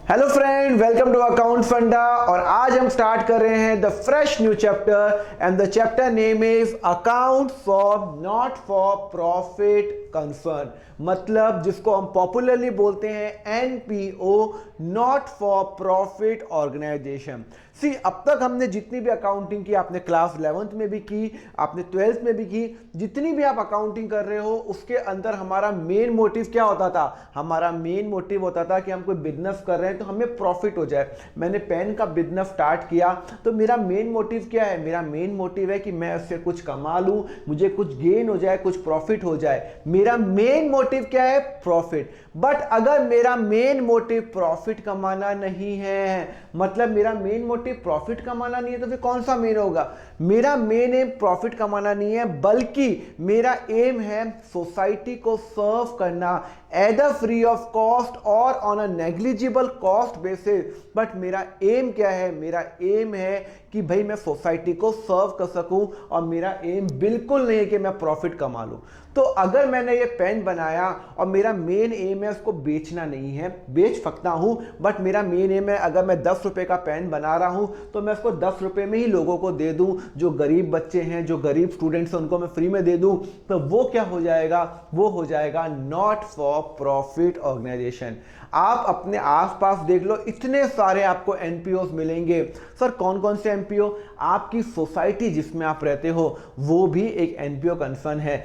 Hello friend, welcome to account फंडा। और आज हम स्टार्ट कर रहे हैं the fresh new chapter and the chapter name is account for not for profit concern, मतलब जिसको हम पॉपुलरली बोलते हैं NPO, not for profit organisation. See, अब तक हमने जितनी भी अकाउंटिंग की, आपने क्लास 11th में भी की, आपने 12th में भी की, जितनी भी आप अकाउंटिंग कर रहे हो उसके अंदर हमारा मेन मोटिव क्या होता था? हमारा मेन मोटिव होता था कि हम कोई बिजनेस कर रहे हैं तो हमें प्रॉफिट हो जाए। मैंने पेन का बिजनेस स्टार्ट किया तो मेरा मेन मोटिव क्या है? मेरा मेन मोटिव है कि मैं उससे कुछ कमा लूं, मुझे कुछ गेन हो जाए, कुछ प्रॉफिट हो जाए। मेरा मेन मोटिव क्या है? प्रॉफिट। बट अगर मेरा मेन मोटिव प्रॉफिट कमाना नहीं है, मतलब मेरा मेन मोटिव प्रॉफिट कमाना नहीं है, तो फिर कौन सा मेन होगा? मेरा मेन एम प्रॉफिट कमाना नहीं है, बल्कि मेरा एम है सोसाइटी को सर्व करना, either फ्री ऑफ कॉस्ट और on a negligible cost basis. But मेरा एम क्या है? मेरा एम है कि भाई मैं सोसाइटी को सर्व कर सकूं, और मेरा एम बिल्कुल नहीं है कि मैं प्रॉफिट कमा लूं। तो अगर मैंने ये पेन बनाया और मेरा मेन एम है उसको बेचना नहीं है, बेच सकता हूं, बट मेरा मेन एम है अगर मैं 10 रुपए का पेन बना रहा हूं तो मैं उसको 10 रुपए में ही लोगों को दे दूं। जो गरीब बच्चे हैं, जो गरीब स्टूडेंट्स हैं, उनको मैं फ्री में दे दूं, तो वो क्या हो जाएगा? वो हो जाएगा नॉट फॉर प्रॉफिट ऑर्गेनाइजेशन। आप अपने आसपास देख लो, इतने सारे आपको एनपीओ मिलेंगे। सर कौन कौन से एनपीओ? आपकी सोसाइटी जिसमें आप रहते हो वो भी एक एनपीओ कंसर्न है।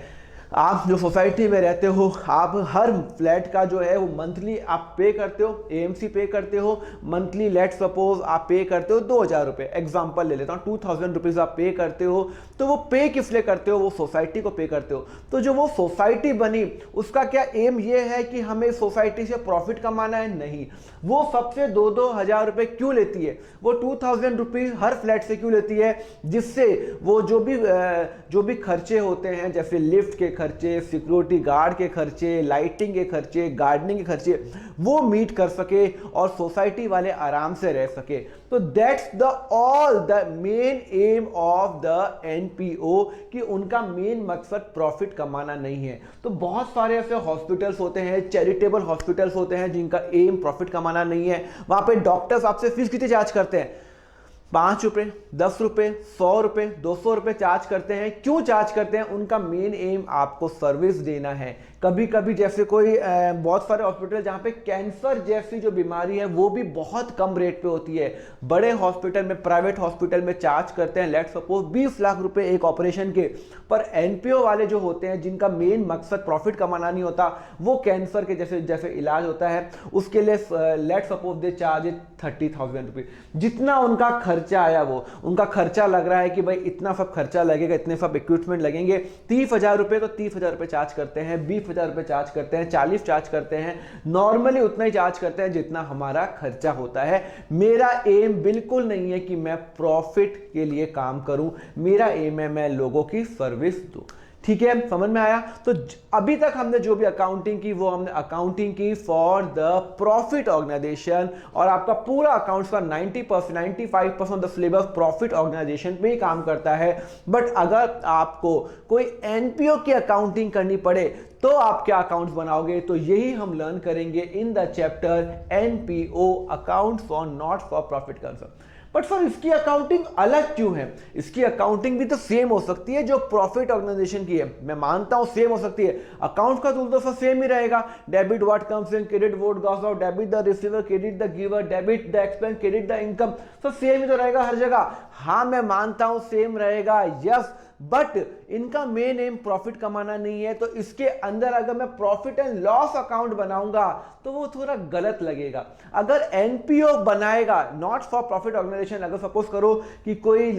आप जो सोसाइटी में रहते हो, आप हर फ्लैट का जो है वो मंथली आप पे करते हो, एएमसी पे करते हो मंथली। लेट सपोज आप पे करते हो 2000 रुपये, एग्जाम्पल ले लेता हूँ, 2000 रुपीज़ आप पे करते हो। तो वो पे किस लिए करते हो? वो सोसाइटी को पे करते हो। तो जो वो सोसाइटी बनी उसका क्या एम ये है कि हमें सोसाइटी से प्रॉफिट कमाना है? नहीं। वो सबसे 2-2 हज़ार रुपये क्यों लेती है? वो 2000 रुपीज़ हर फ्लैट से क्यों लेती है? जिससे वो जो भी खर्चे होते हैं, जैसे लिफ्ट के खर्चे, सिक्योरिटी गार्ड के खर्चे, लाइटिंग के खर्चे, गार्डनिंग के खर्चे, वो मीट कर सके और सोसाइटी वाले आराम से रह सके। तो that's the all the main M of the NPO, कि उनका मेन मकसद प्रॉफिट कमाना नहीं है। तो बहुत सारे ऐसे हॉस्पिटल्स होते हैं, चैरिटेबल हॉस्पिटल्स होते हैं जिनका एम प्रॉफिट कमाना नहीं है। वहां पे डॉक्टर्स आपसे फीस कितनी चार्ज करते हैं? 5 रुपए, 10 रुपए, 100 रुपए, 200 रुपए चार्ज करते हैं। क्यों चार्ज करते हैं? उनका मेन एम आपको सर्विस देना है। कभी कभी जैसे कोई बहुत सारे हॉस्पिटल जहाँ पे कैंसर जैसी जो बीमारी है वो भी बहुत कम रेट पे होती है, बड़े हॉस्पिटल में, प्राइवेट हॉस्पिटल में चार्ज करते हैं लेट सपोज 20 लाख रुपए एक ऑपरेशन के। पर एनपीओ वाले जो होते हैं, जिनका मेन मकसद प्रॉफिट कमाना नहीं होता, वो कैंसर के जैसे जैसे इलाज होता है उसके लिए let suppose they charge 30,000 rupees. जितना उनका खर्चा आया, वो उनका खर्चा लग रहा है कि भाई इतना सब खर्चा लगेगा, इतने सब इक्विपमेंट लगेंगे, 30,000 रुपए, तो 30,000 रुपए चार्ज करते हैं, 20,000 रुपए चार्ज करते हैं, 40 चार्ज करते हैं, नॉर्मली उतना ही चार्ज करते हैं जितना हमारा खर्चा होता है। मेरा एम बिल्कुल नहीं है कि मैं प्रॉफिट के लिए काम करूं, मेरा एम है मैं लोगों की सर्विस दूं। ठीक है, समझ में आया? तो अभी तक हमने जो भी अकाउंटिंग की वो हमने अकाउंटिंग की फॉर द प्रॉफिट ऑर्गेनाइजेशन, और आपका पूरा अकाउंट्स का 90% 95% of the syllabus profit organisation पे ही काम करता है। बट अगर आपको कोई एनपीओ की अकाउंटिंग करनी पड़े तो आप क्या अकाउंट्स बनाओगे? तो यही हम लर्न करेंगे in the chapter NPO, account for not for profit concern. But sir इसकी अकाउंटिंग अलग क्यों है? इसकी अकाउंटिंग भी तो सेम हो सकती है जो प्रॉफिट ऑर्गेनाइजेशन की है। मैं मानता हूं सेम हो सकती है, अकाउंट का टूल तो सब सेम ही रहेगा। Debit what comes in, credit what goes out, debit the receiver, credit the giver, debit the expense, credit the income, सब सेम ही तो रहेगा हर जगह। हाँ मैं मानता हूं सेम रहेगा, यस, बट इनका मेन एम प्रॉफिट कमाना नहीं है। तो इसके अंदर अगर मैं प्रॉफिट एंड लॉस अकाउंट बनाऊंगा तो वो थोड़ा गलत लगेगा। अगर एनपीओ बनाएगा, नॉट फॉर प्रॉफिट ऑर्गेनाइजेशन, अगर सपोज करो कि कोई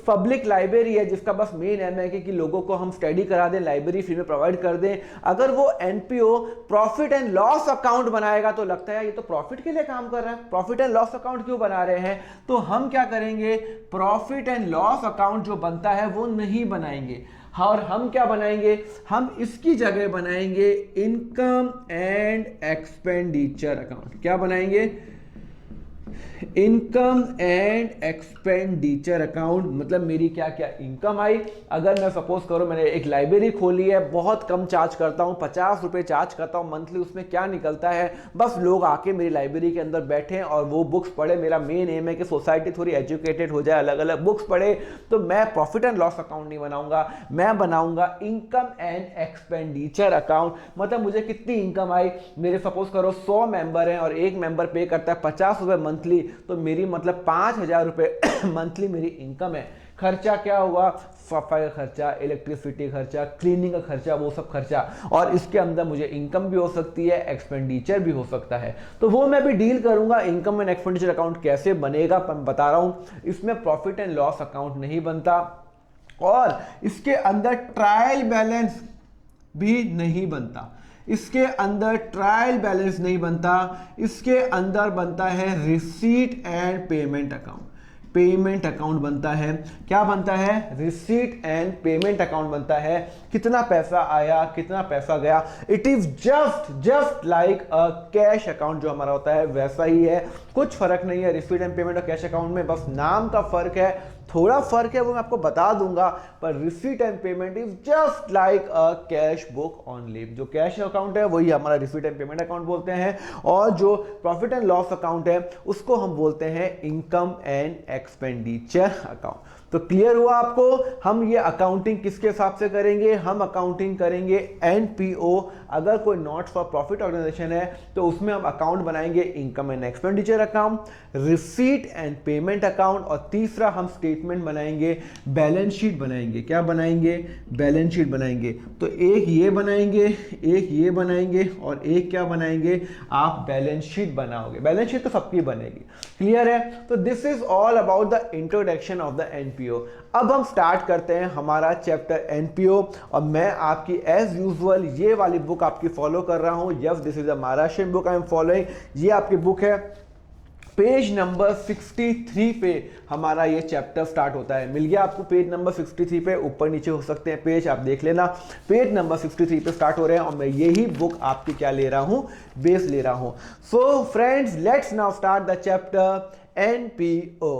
पब्लिक लाइब्रेरी है जिसका बस मेन एम है कि लोगों को हम स्टडी करा दें, लाइब्रेरी फ्री में प्रोवाइड कर दें, अगर वो NPO profit and loss account बनाएगा तो लगता है ये तो प्रॉफिट के लिए काम कर रहा है, प्रॉफिट एंड लॉस अकाउंट क्यों बना रहे हैं? तो हम क्या करेंगे, प्रॉफिट एंड लॉस अकाउंट जो बनता है वो नहीं बनाएंगे, और हम क्या बनाएंगे, हम इसकी जगह बनाएंगे इनकम एंड एक्सपेंडिचर अकाउंट। क्या बनाएंगे? इनकम एंड एक्सपेंडिचर अकाउंट मतलब मेरी क्या क्या इनकम आई। अगर मैं सपोज करो मैंने एक लाइब्रेरी खोली है, बहुत कम चार्ज करता हूँ, 50 रुपये चार्ज करता हूँ मंथली, उसमें क्या निकलता है, बस लोग आके मेरी लाइब्रेरी के अंदर बैठे और वो बुक्स पढ़े। मेरा मेन एम है कि सोसाइटी थोड़ी एजुकेटेड हो जाए, अलग अलग बुक्स पढ़े। तो मैं प्रॉफिट एंड लॉस अकाउंट नहीं बनाऊंगा, मैं बनाऊंगा इनकम एंड एक्सपेंडिचर अकाउंट। मतलब मुझे कितनी इनकम आई, मेरे सपोज करो 100 मेंबर हैं और एक मेंबर पे करता है 50 रुपये मंथली, तो मेरी मतलब 5,000 रुपये मंथली मेरी इनकम है। खर्चा क्या हुआ, सफाई का खर्चा, इलेक्ट्रिसिटी खर्चा, क्लीनिंग का खर्चा, वो सब खर्चा। और इसके अंदर मुझे इनकम भी हो सकती है, एक्सपेंडिचर भी हो सकता है, तो वो मैं भी डील करूंगा। इनकम एंड एक्सपेंडिचर अकाउंट कैसे बनेगा मैं बता रहा हूं। इसमें प्रॉफिट एंड लॉस अकाउंट नहीं बनता और इसके अंदर ट्रायल बैलेंस भी नहीं बनता। इसके अंदर ट्रायल बैलेंस नहीं बनता, इसके अंदर बनता है receipt and payment account. Payment account बनता है, क्या बनता है, रिसीट एंड पेमेंट अकाउंट बनता है। कितना पैसा आया, कितना पैसा गया, it is just like a cash account जो हमारा होता है वैसा ही है। कुछ फर्क नहीं है रिसीट एंड पेमेंट और कैश अकाउंट में, बस नाम का फर्क है, थोड़ा फर्क है वो मैं आपको बता दूंगा। पर receipt and payment is just like a cash book only. जो कैश अकाउंट है वही हमारा रिसीट एंड पेमेंट अकाउंट बोलते हैं, और जो प्रॉफिट एंड लॉस अकाउंट है उसको हम बोलते हैं इनकम एंड एक्सपेंडिचर अकाउंट। तो क्लियर हुआ आपको। हम ये अकाउंटिंग किसके हिसाब से करेंगे, हम अकाउंटिंग करेंगे एनपीओ। अगर कोई नॉट फॉर प्रॉफिट ऑर्गेनाइजेशन है तो उसमें हम अकाउंट बनाएंगे income and expenditure account, receipt and payment account, और तीसरा हम स्टेटमेंट बनाएंगे, बैलेंस शीट बनाएंगे। क्या बनाएंगे, बैलेंस शीट बनाएंगे। तो एक ये बनाएंगे, एक ये बनाएंगे और एक क्या बनाएंगे, आप बैलेंस शीट बनाओगे। बैलेंस शीट तो सबकी बनेगी, क्लियर है। तो this is all about the introduction of the NPO. अब हम स्टार्ट करते हैं हमारा चैप्टर एनपीओ, और मैं आपकी एज यूजुअल ये वाली बुक आपकी फॉलो कर रहा हूं। Yes, this is a Maharashtrian book I am following. ये आपकी बुक है, पेज नंबर 63 पे हमारा ये चैप्टर स्टार्ट होता है। मिल गया आपको पेज नंबर 63 पे, ऊपर नीचे हो सकते हैं पेज, आप देख लेना। पेज नंबर 63 पे स्टार्ट हो रहे हैं और मैं यही बुक आपकी क्या ले रहा हूं, बेस ले रहा हूं। So friends, let's now start the chapter NPO.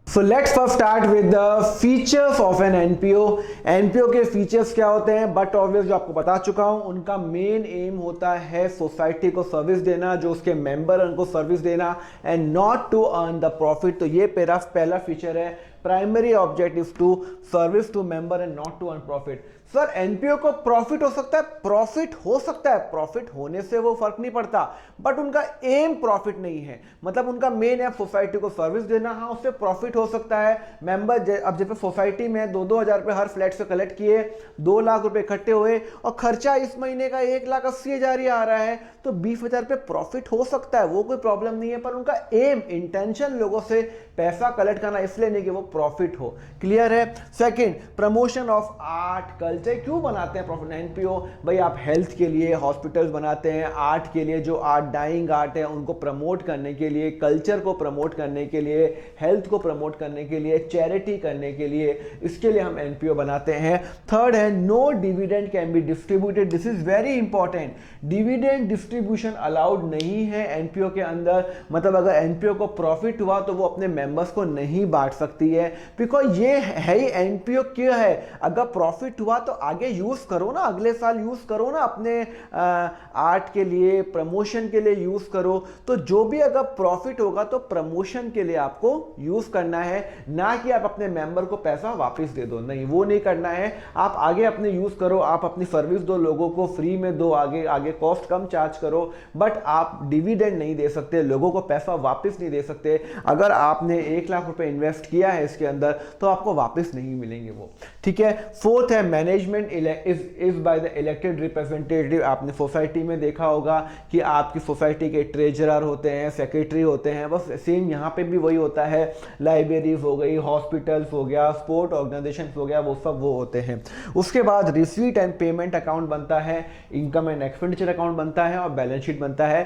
So let's first start with the features of an NPO. NPO के फीचर्स क्या होते हैं, बट ऑब्वियस जो आपको बता चुका हूं। उनका मेन एम होता है सोसाइटी को सर्विस देना, जो उसके मेंबर उनको सर्विस देना, and not to earn the profit. तो ये पहला फीचर है, primary objective to service to member and not to earn profit. Sir NPO को प्रॉफिट हो सकता है, प्रॉफिट हो सकता है, प्रॉफिट होने से वो फर्क नहीं पड़ता, बट उनका एम प्रॉफिट नहीं है। मतलब उनका मेन है सोसाइटी को सर्विस देना। हाँ, उससे प्रॉफिट हो सकता है। मेंबर अब जैसे सोसाइटी में 2-2 हज़ार रुपये हर फ्लैट से कलेक्ट किए, 2 लाख रुपए इकट्ठे हुए और खर्चा इस महीने का 1,80,000 ही आ रहा है, तो 20,000 रुपये प्रॉफिट हो सकता है, वो कोई प्रॉब्लम नहीं है। पर उनका एम, इंटेंशन लोगों से पैसा कलेक्ट करना इसलिए नहीं कि वो प्रॉफिट हो, क्लियर है। Second, promotion of art culture. क्यों बनाते हैं प्रॉफिट एनपीओ, भाई आप हेल्थ के लिए हॉस्पिटल्स बनाते हैं, आर्ट के लिए, जो आर्ट डाइंग आर्ट है उनको प्रमोट करने के लिए, कल्चर को प्रमोट करने के लिए, हेल्थ को प्रमोट करने के लिए, चैरिटी करने के लिए, इसके लिए हम एनपीओ बनाते हैं। थर्ड है, no dividend can be distributed. This is very important, dividend distribution allowed नहीं है एनपीओ के अंदर। मतलब अगर एनपीओ को प्रॉफिट हुआ तो वो अपने मेंबर्स को नहीं बांट सकती है, बिकॉज ये है ही एनपीओ क्या है। अगर प्रॉफिट हुआ तो आगे यूज करो ना, अगले साल यूज करो ना, अपने आर्ट के लिए, प्रमोशन के लिए यूज करो। तो जो भी अगर प्रॉफिट होगा तो प्रमोशन के लिए आपको यूज करना है, ना कि आप अपने मेंबर को पैसा वापस दे दो। नहीं, वो नहीं करना है। आप आगे अपने यूज करो, आप अपनी सर्विस दो, लोगों को फ्री में दो, आगे आगे कॉस्ट कम चार्ज करो, बट आप डिविडेंड नहीं दे सकते, लोगों को पैसा वापस नहीं दे सकते। अगर आपने 1 लाख रुपए इन्वेस्ट किया है इसके अंदर तो आपको वापस नहीं मिलेंगे वो, ठीक है। फोर्थ है, management is by the elected representative. आपने सोसाइटी में देखा होगा कि आपकी सोसाइटी के ट्रेजरर होते हैं, सेक्रेटरी होते हैं, बस सेम यहाँ पे भी वही होता है। लाइब्रेरीज हो गई, हॉस्पिटल्स हो गया, स्पोर्ट ऑर्गेनाइजेशन हो गया, वो सब वो होते हैं। उसके बाद रिसीट एंड पेमेंट अकाउंट बनता है, इनकम एंड एक्सपेंडिचर अकाउंट बनता है और बैलेंस शीट बनता है।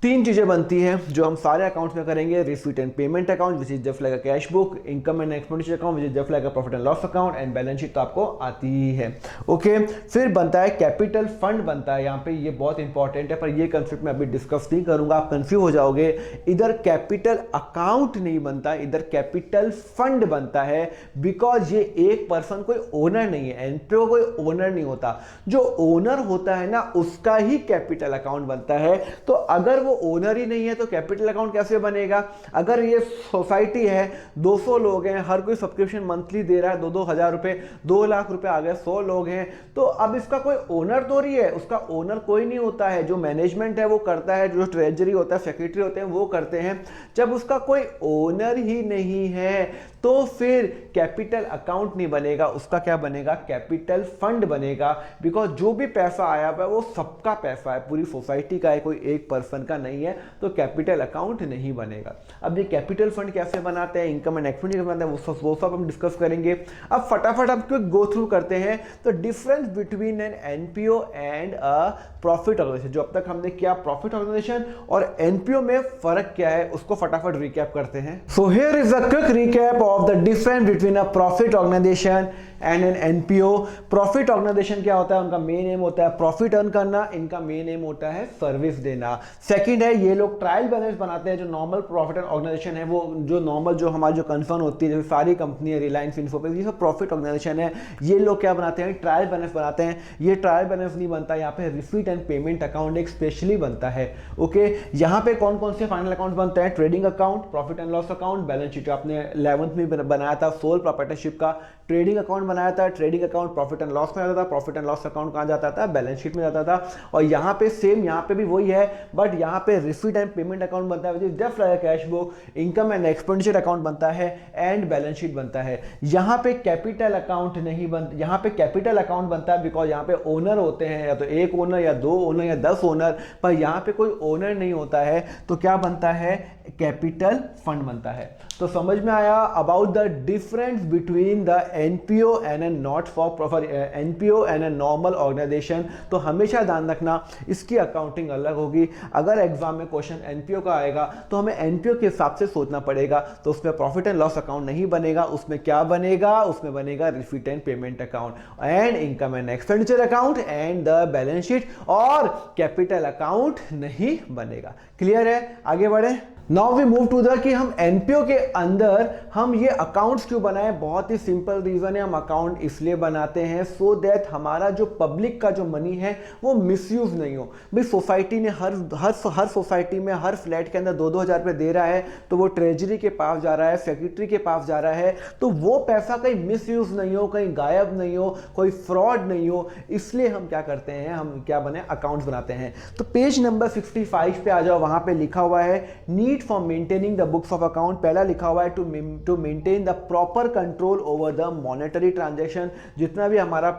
तीन चीजें बनती हैं जो हम सारे अकाउंट्स में करेंगे, receipt and payment account which is just like a cash book, income and expenditure account which is just like a profit and loss account, and balance sheet तो आपको आती ही है। ओके, फिर बनता है कैपिटल फंड बनता है। यहाँ पे ये बहुत इंपॉर्टेंट है, पर ये कंसेप्ट मैं अभी डिस्कस नहीं करूंगा, आप कंफ्यूज हो जाओगे। इधर कैपिटल अकाउंट नहीं बनता, इधर कैपिटल फंड बनता है, बिकॉज ये एक पर्सन कोई ओनर नहीं है, एनपीओ कोई ओनर नहीं होता। जो ओनर होता है ना उसका ही कैपिटल अकाउंट बनता है। तो अगर वो ओनर ही नहीं है तो कैपिटल अकाउंट कैसे बनेगा? अगर ये सोसाइटी है, 200 लोग हैं, हर कोई सब्सक्रिप्शन मंथली दे रहा है 2-2 हजार रुपए, 2 लाख रुपए आ गए, 100 लोग हैं, तो अब इसका कोई ओनर तो नहीं है, उसका ओनर कोई नहीं होता है। जो मैनेजमेंट है वो करता है, जो ट्रेजरी होता है, सेक्रेटरी होते हैं वो करते हैं। जब उसका कोई ओनर ही नहीं है तो फिर कैपिटल अकाउंट नहीं बनेगा, उसका क्या बनेगा? कैपिटल फंड बनेगा, बिकॉज जो भी पैसा आया हुआ है वो सबका पैसा है, पूरी सोसाइटी का है, कोई एक पर्सन का नहीं है, तो कैपिटल अकाउंट नहीं बनेगा। अब ये कैपिटल फंड कैसे बनाते हैं, इनकम एंड एक्सपेंडिचर बनाते हैं, वो सब हम डिस्कस करेंगे। अब फटाफट हम क्विक गो थ्रू करते हैं। तो difference between an NPO and a profit organisation, जो अब तक हमने किया प्रॉफिट ऑर्गेनाइजेशन और एनपीओ में फर्क क्या है उसको फटाफट रिकैप करते हैं। So here is a quick recap of the difference between a profit organisation and an NPO. Profit organisation क्या होता है? उनका मेन एम होता है प्रॉफिट अर्न करना, इनका मेन एम होता है सर्विस देना। सेकंड है, ये लोग ट्रायल बैलेंस बनाते हैं। जो नॉर्मल प्रॉफिट ऑर्गेनाइजेशन है, वो जो नॉर्मल जो हमारी जो कंसर्न होती है, जैसे सारी कंपनी है, रिलायंस, इन्फोसिस, ये सब प्रॉफिट ऑर्गेनाइजेशन है। ये लोग क्या बनाते हैं? ट्रायल बैलेंस बनाते हैं। ये ट्रायल बैलेंस नहीं बनता, यहाँ पे रिसीट एंड पेमेंट अकाउंट एक स्पेशली बनता है। ओके, यहाँ पे कौन कौन से फाइनल अकाउंट बनते हैं? Trading account, profit and loss account, balance sheet. आपने 11th में बनाया था सोल प्रोप्राइटरशिप का ट्रेडिंग अकाउंट बनाया था, trading account profit and loss में जाता था, प्रॉफिट एंड लॉस अकाउंट कहां जाता था? बैलेंस शीट में जाता था। और यहाँ पे सेम, यहाँ पे भी वही है, बट यहाँ पे रिसीट एंड पेमेंट अकाउंट बनता है, just like cash book, income and expenditure account बनता है, एंड बैलेंस शीट बनता है। यहाँ पे कैपिटल अकाउंट नहीं बनता, यहाँ पे कैपिटल अकाउंट बनता है, बिकॉज यहाँ पे ओनर होते हैं, या तो एक ओनर या 2 ओनर या 10 ओनर, पर यहाँ पे कोई ओनर नहीं होता है, तो क्या बनता है? कैपिटल फंड बनता है। तो समझ में आया about the difference between the NPO and a not for profit, NPO and a normal organisation. तो हमेशा ध्यान रखना इसकी अकाउंटिंग अलग होगी। अगर एग्जाम में क्वेश्चन एनपीओ का आएगा तो हमें एनपीओ के हिसाब से सोचना पड़ेगा, तो उसमें प्रॉफिट एंड लॉस अकाउंट नहीं बनेगा, उसमें क्या बनेगा? उसमें बनेगा receipt and payment account and income and expenditure account and the balance sheet, और कैपिटल अकाउंट नहीं बनेगा। क्लियर है? आगे बढ़े। Now we move to the कि हम एनपीओ के अंदर हम ये अकाउंट्स क्यों बनाए? बहुत ही सिंपल रीजन है, हम अकाउंट इसलिए बनाते हैं सो दैट हमारा जो पब्लिक का जो मनी है वो मिसयूज नहीं हो। भाई सोसाइटी ने हर सोसाइटी में हर फ्लैट के अंदर 2-2 हजार रुपये दे रहा है, तो वो ट्रेजरी के पास जा रहा है, सेक्रेटरी के पास जा रहा है, तो वो पैसा कहीं मिसयूज नहीं हो, कहीं गायब नहीं हो, कोई फ्रॉड नहीं हो, इसलिए हम क्या करते हैं? हम क्या बने? अकाउंट्स बनाते हैं। तो पेज नंबर 65 पे आ जाओ, वहां पे लिखा हुआ है need for maintaining the books of account. पहला लिखा हुआ है to maintain the proper control over the monetary transaction. जितना भी हमारा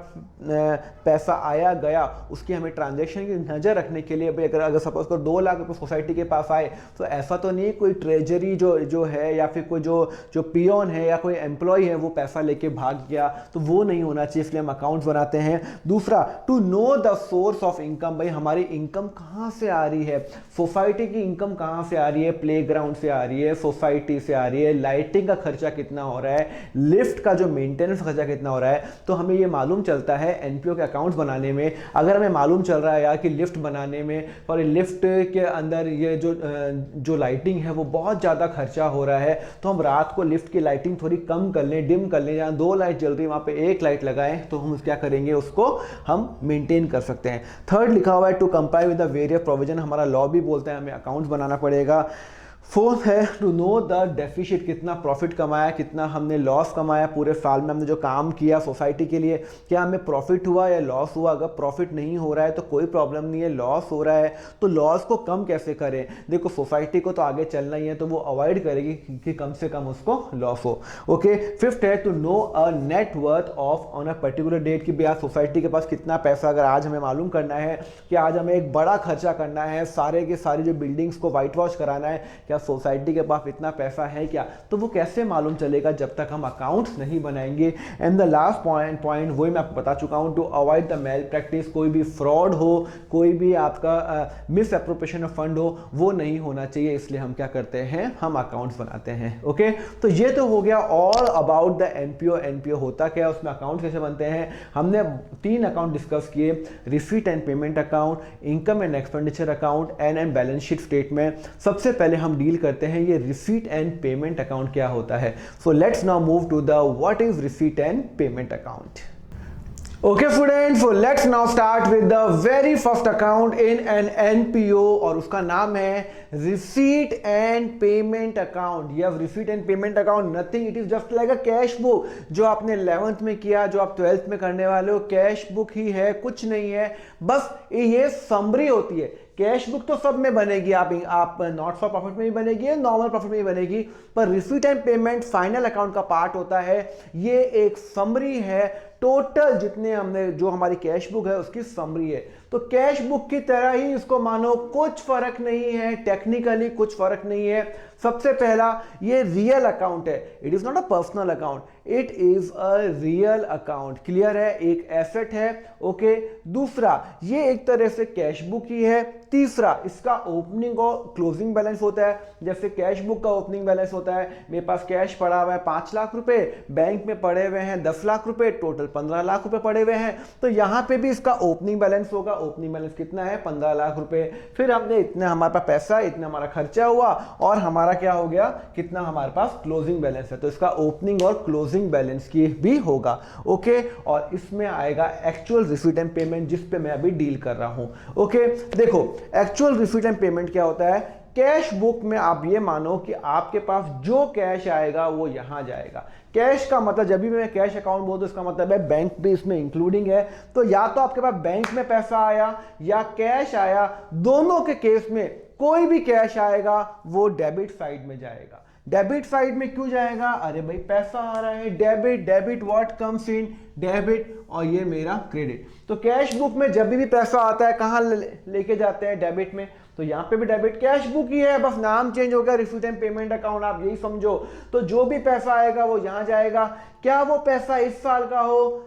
पैसा आया गया उसकी हमें ट्रांजैक्शन की नजर रखने के लिए, भाई अगर सपोज कर 2 लाख रुपए सोसाइटी के पास आए, तो ऐसा तो नहीं कोई ट्रेजरी जो है या फिर कोई जो पियोन है या कोई एम्प्लॉय है वो पैसा लेके भाग गया, तो वो नहीं होना चाहिए, इसलिए हम अकाउंट्स बनाते हैं। दूसरा, to know the source of income. भाई हमारी इनकम कहां से आ रही है? सोसाइटी की इनकम कहां से आ रही है? प्लेग्राउंड से आ रही है, सोसाइटी से आ रही है, लाइटिंग का खर्चा कितना हो रहा है, लिफ्ट का जो मेंटेनेंस खर्चा कितना हो रहा है, तो हमें ये मालूम चलता है एनपीओ के अकाउंट्स बनाने में। अगर हमें मालूम चल रहा है यार कि लिफ्ट बनाने में और लिफ्ट के अंदर ये जो लाइटिंग है वो बहुत ज़्यादा खर्चा हो रहा है, तो हम रात को लिफ्ट की लाइटिंग थोड़ी कम कर लें, डिम कर लें, जहाँ 2 लाइट जल रही है वहाँ पे 1 लाइट लगाएं, तो हम क्या करेंगे? उसको हम मेंटेन कर सकते हैं। थर्ड लिखा हुआ है to comply with the various provision. हमारा लॉ भी बोलता है हमें अकाउंट्स बनाना पड़ेगा। फोर्थ है टू नो द डेफिसिट, कितना प्रॉफिट कमाया, कितना हमने लॉस कमाया, पूरे साल में हमने जो काम किया सोसाइटी के लिए, क्या हमें प्रॉफिट हुआ या लॉस हुआ। अगर प्रॉफिट नहीं हो रहा है तो कोई प्रॉब्लम नहीं है, लॉस हो रहा है तो लॉस को कम कैसे करें? देखो सोसाइटी को तो आगे चलना ही है, तो वो अवॉइड करेगी कि कम से कम उसको लॉस हो। ओके, फिफ्थ है to know a net worth of on a particular date, कि भैया सोसाइटी के पास कितना पैसा, अगर आज हमें मालूम करना है कि आज हमें एक बड़ा खर्चा करना है, सारे के सारी जो बिल्डिंग्स को व्हाइट वॉश कराना है, क्या सोसाइटी के पास इतना पैसा है क्या, तो वो कैसे मालूम चलेगा जब तक हम अकाउंट्स नहीं बनाएंगे। एंड द लास्ट पॉइंट वही मैं आपको बता चुका हूँ, to avoid the malpractice, कोई भी फ्रॉड हो, कोई भी आपका मिस एप्रोप्रिएशन ऑफ फंड हो, वो नहीं होना चाहिए, इसलिए हम क्या करते हैं, हम अकाउंट्स बनाते हैं। ओके, तो ये तो हो गया all about the NPO. NPO होता क्या है, उसमें अकाउंट कैसे बनते हैं। हमने 3 अकाउंट डिस्कस किए, receipt and payment account, income and expenditure account and balance sheet statement. सबसे पहले हम डील करते हैं ये रिसीट एंड पेमेंट अकाउंट क्या होता है। So let's now move to the what is receipt and payment account. Okay students, so let's now start with the very first account in an NPO और उसका नाम है रिसीट एंड पेमेंट अकाउंट। ये receipt and payment account nothing, it is just like a cash book, जो आपने 11th में किया, जो आप 12th में करने वाले हो, कैश बुक ही है, कुछ नहीं है। बस ये समरी होती है। कैश बुक तो सब में बनेगी, आप नॉट फॉर प्रॉफिट में भी बनेगी, नॉर्मल प्रॉफिट में भी बनेगी, पर receipt and payment final account का पार्ट होता है। ये एक समरी है, टोटल जितने हमने, जो हमारी कैश बुक है उसकी समरी है। तो कैश बुक की तरह ही इसको मानो, कुछ फर्क नहीं है, टेक्निकली कुछ फर्क नहीं है। सबसे पहला, ये रियल अकाउंट है, it is not a personal account, it is a real account. Clear है, एक एसेट है। ओके, दूसरा, ये एक तरह से कैश बुक ही है। तीसरा, इसका ओपनिंग और क्लोजिंग बैलेंस होता है। जैसे कैश बुक का ओपनिंग बैलेंस होता है, मेरे पास कैश पड़ा हुआ है 5 लाख रुपए, बैंक में पड़े हुए हैं 10 लाख रुपए, टोटल 15 लाख रुपए पड़े हुए हैं। तो यहां पे भी इसका ओपनिंग बैलेंस होगा। ओपनिंग बैलेंस कितना है, 15 लाख रुपए। फिर हमने इतना, हमारे पास पैसा, इतना हमारा खर्चा हुआ, और हमारा क्या हो गया, कितना हमारे पास क्लोजिंग बैलेंस है। तो इसका ओपनिंग और क्लोजिंग बैलेंस की भी होगा। ओके, और इसमें आएगा एक्चुअल रिसीट एंड पेमेंट, जिस पे मैं अभी डील कर रहा हूं। ओके, देखो एक्चुअल रिसीट एंड पेमेंट क्या होता है। कैश बुक में आप ये मानो कि आपके पास जो कैश आएगा वो यहां जाएगा। कैश का मतलब, जब भी मैं कैश अकाउंट बोलूं तो इसका मतलब है बैंक भी इसमें इंक्लूडिंग है। तो या तो आपके पास बैंक में पैसा आया या कैश आया, दोनों के केस में कोई भी कैश आएगा वो डेबिट साइड में जाएगा। डेबिट साइड में क्यों जाएगा, अरे भाई पैसा आ रहा है, debit, debit what comes in, debit, और ये मेरा क्रेडिट। तो कैश बुक में जब भी पैसा आता है कहां लेके जाते हैं, डेबिट में। तो यहां पे भी डेबिट, कैश बुक ही है, बस नाम चेंज हो गया, रिसीट एंड पेमेंट अकाउंट, आप यही समझो। तो जो भी पैसा आएगा वो यहां जाएगा। क्या वो पैसा इस साल का हो,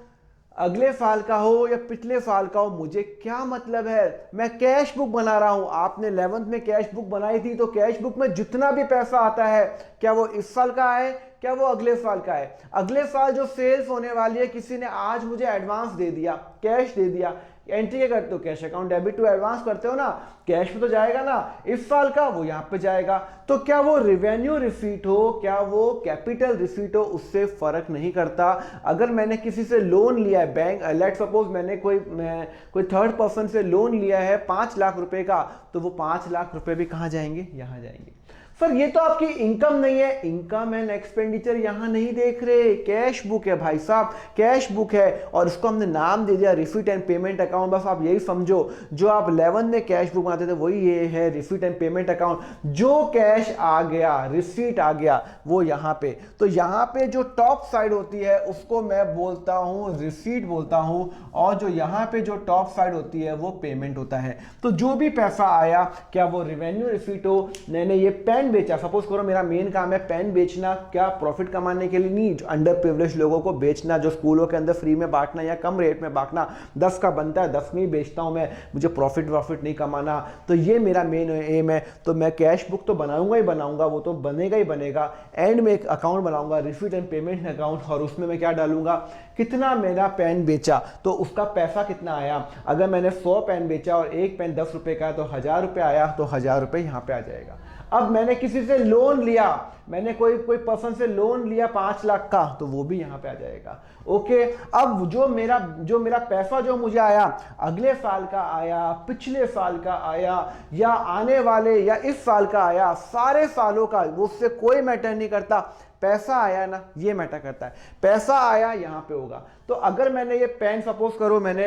अगले साल का हो या पिछले साल का हो, मुझे क्या मतलब है। मैं कैश बुक बना रहा हूं। आपने 11th में कैश बुक बनाई थी, तो कैश बुक में जितना भी पैसा आता है, क्या वो इस साल का है, क्या वो अगले साल का है। अगले साल जो सेल्स होने वाली है, किसी ने आज मुझे एडवांस दे दिया, कैश दे दिया, एंट्री करते हो cash account debit to advance करते हो ना, कैश में तो जाएगा ना। इस साल का वो यहां पे जाएगा। तो क्या वो रेवेन्यू रिसीट हो, क्या वो कैपिटल रिसीट हो, उससे फर्क नहीं करता। अगर मैंने किसी से लोन लिया है, बैंक, लेट सपोज मैंने कोई थर्ड पर्सन से लोन लिया है 5 लाख रुपए का, तो वो 5 लाख रुपए भी कहां जाएंगे, यहां जाएंगे। सर ये तो आपकी इनकम नहीं है, इनकम एंड एक्सपेंडिचर यहां नहीं देख रहे, कैश बुक है भाई साहब, कैश बुक है, और इसको हमने नाम दे दिया रिसीट एंड पेमेंट अकाउंट। बस आप यही समझो, जो आप 11 में कैश बुक बनाते थे वही ये है रिसीट एंड पेमेंट अकाउंट। जो कैश आ गया, रिसीट आ गया, वो यहां पे, तो यहां पे जो टॉप साइड होती है उसको मैं बोलता हूं रिसीट बोलता हूं, और जो यहां पे जो टॉप साइड होती है वो पेमेंट होता है। तो जो भी पैसा आया, क्या वो रेवेन्यू रिसीट हो, मैंने ये पेन बेचा, सपोज करो मेरा मेन काम है पेन बेचना, क्या प्रॉफिट कमाने के लिए नहीं, जो अंडर प्रिविलेज लोगों को बेचना, जो स्कूलों के अंदर फ्री में बांटना या कम रेट में बांटना, 10 का बनता है 10 में ही बेचता हूं मैं, मुझे प्रॉफिट नहीं कमाना। तो ये मेरा मेन एम है। तो मैं कैश बुक तो बनाऊंगा ही बनाऊंगा, वो तो बनेगा ही बनेगा। एंड में एक अकाउंट बनाऊंगा रिसीट एंड पेमेंट अकाउंट, और उसमें मैं क्या डालूंगा, कितना मेरा पेन बेचा, तो उसका पैसा कितना आया। अगर मैंने 100 पेन बेचा और एक पेन 10 रुपए का, तो 1000 रुपए आया, तो 1000 रुपए यहां पे आ जाएगा। अब मैंने किसी से लोन लिया, मैंने कोई पर्सन से लोन लिया 5 लाख का, तो वो भी यहां पे आ जाएगा। ओके, अब जो मेरा पैसा जो मुझे आया, अगले साल का आया, पिछले साल का आया, या आने वाले या इस साल का आया, सारे सालों का, वो उससे कोई मैटर नहीं करता। पैसा आया ना, ये मैटर करता है। पैसा आया यहां पे होगा। तो अगर मैंने ये पेन, सपोज करो मैंने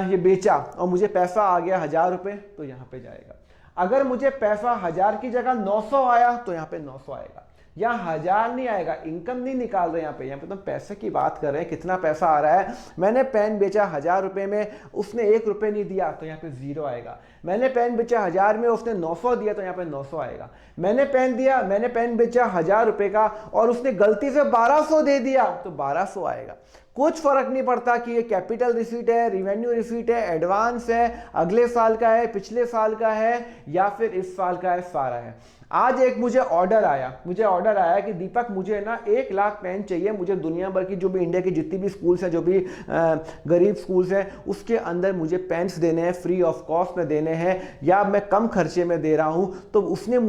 ये बेचा और मुझे पैसा आ गया 1000 रुपए, तो यहां पे जाएगा। अगर मुझे पैसा 1000 की जगह 900 आया, तो यहां पे 900 आएगा। यहाँ 1000 नहीं आएगा, इनकम नहीं निकाल रहे यहाँ पे तो पैसे की बात कर रहे हैं, कितना पैसा आ रहा है। मैंने पेन बेचा 1000 रुपए में, उसने 1 रुपए नहीं दिया, तो यहाँ पे 0 आएगा। मैंने पेन बेचा 1000 में, उसने 900 दिया तो यहाँ पे 900 आएगा। मैंने पेन बेचा 1000 रुपए का और उसने गलती से 1200 दे दिया तो 1200 आएगा। कुछ फर्क नहीं पड़ता कि ये कैपिटल रिसीट है, रिवेन्यू रिसीट है, एडवांस है, अगले साल का है, पिछले साल का है या फिर इस साल का है, सारा है। आज एक मुझे ऑर्डर आया कि दीपक मुझे ना 1 लाख पेन चाहिए, मुझे दुनिया भर की जो भी इंडिया की जितनी भी स्कूल्स हैं, जो भी गरीब स्कूल्स हैं, उसके अंदर मुझे पेन्स देने हैं, फ्री ऑफ कॉस्ट में देने हैं या मैं कम खर्चे में दे रहा हूं। तो उसने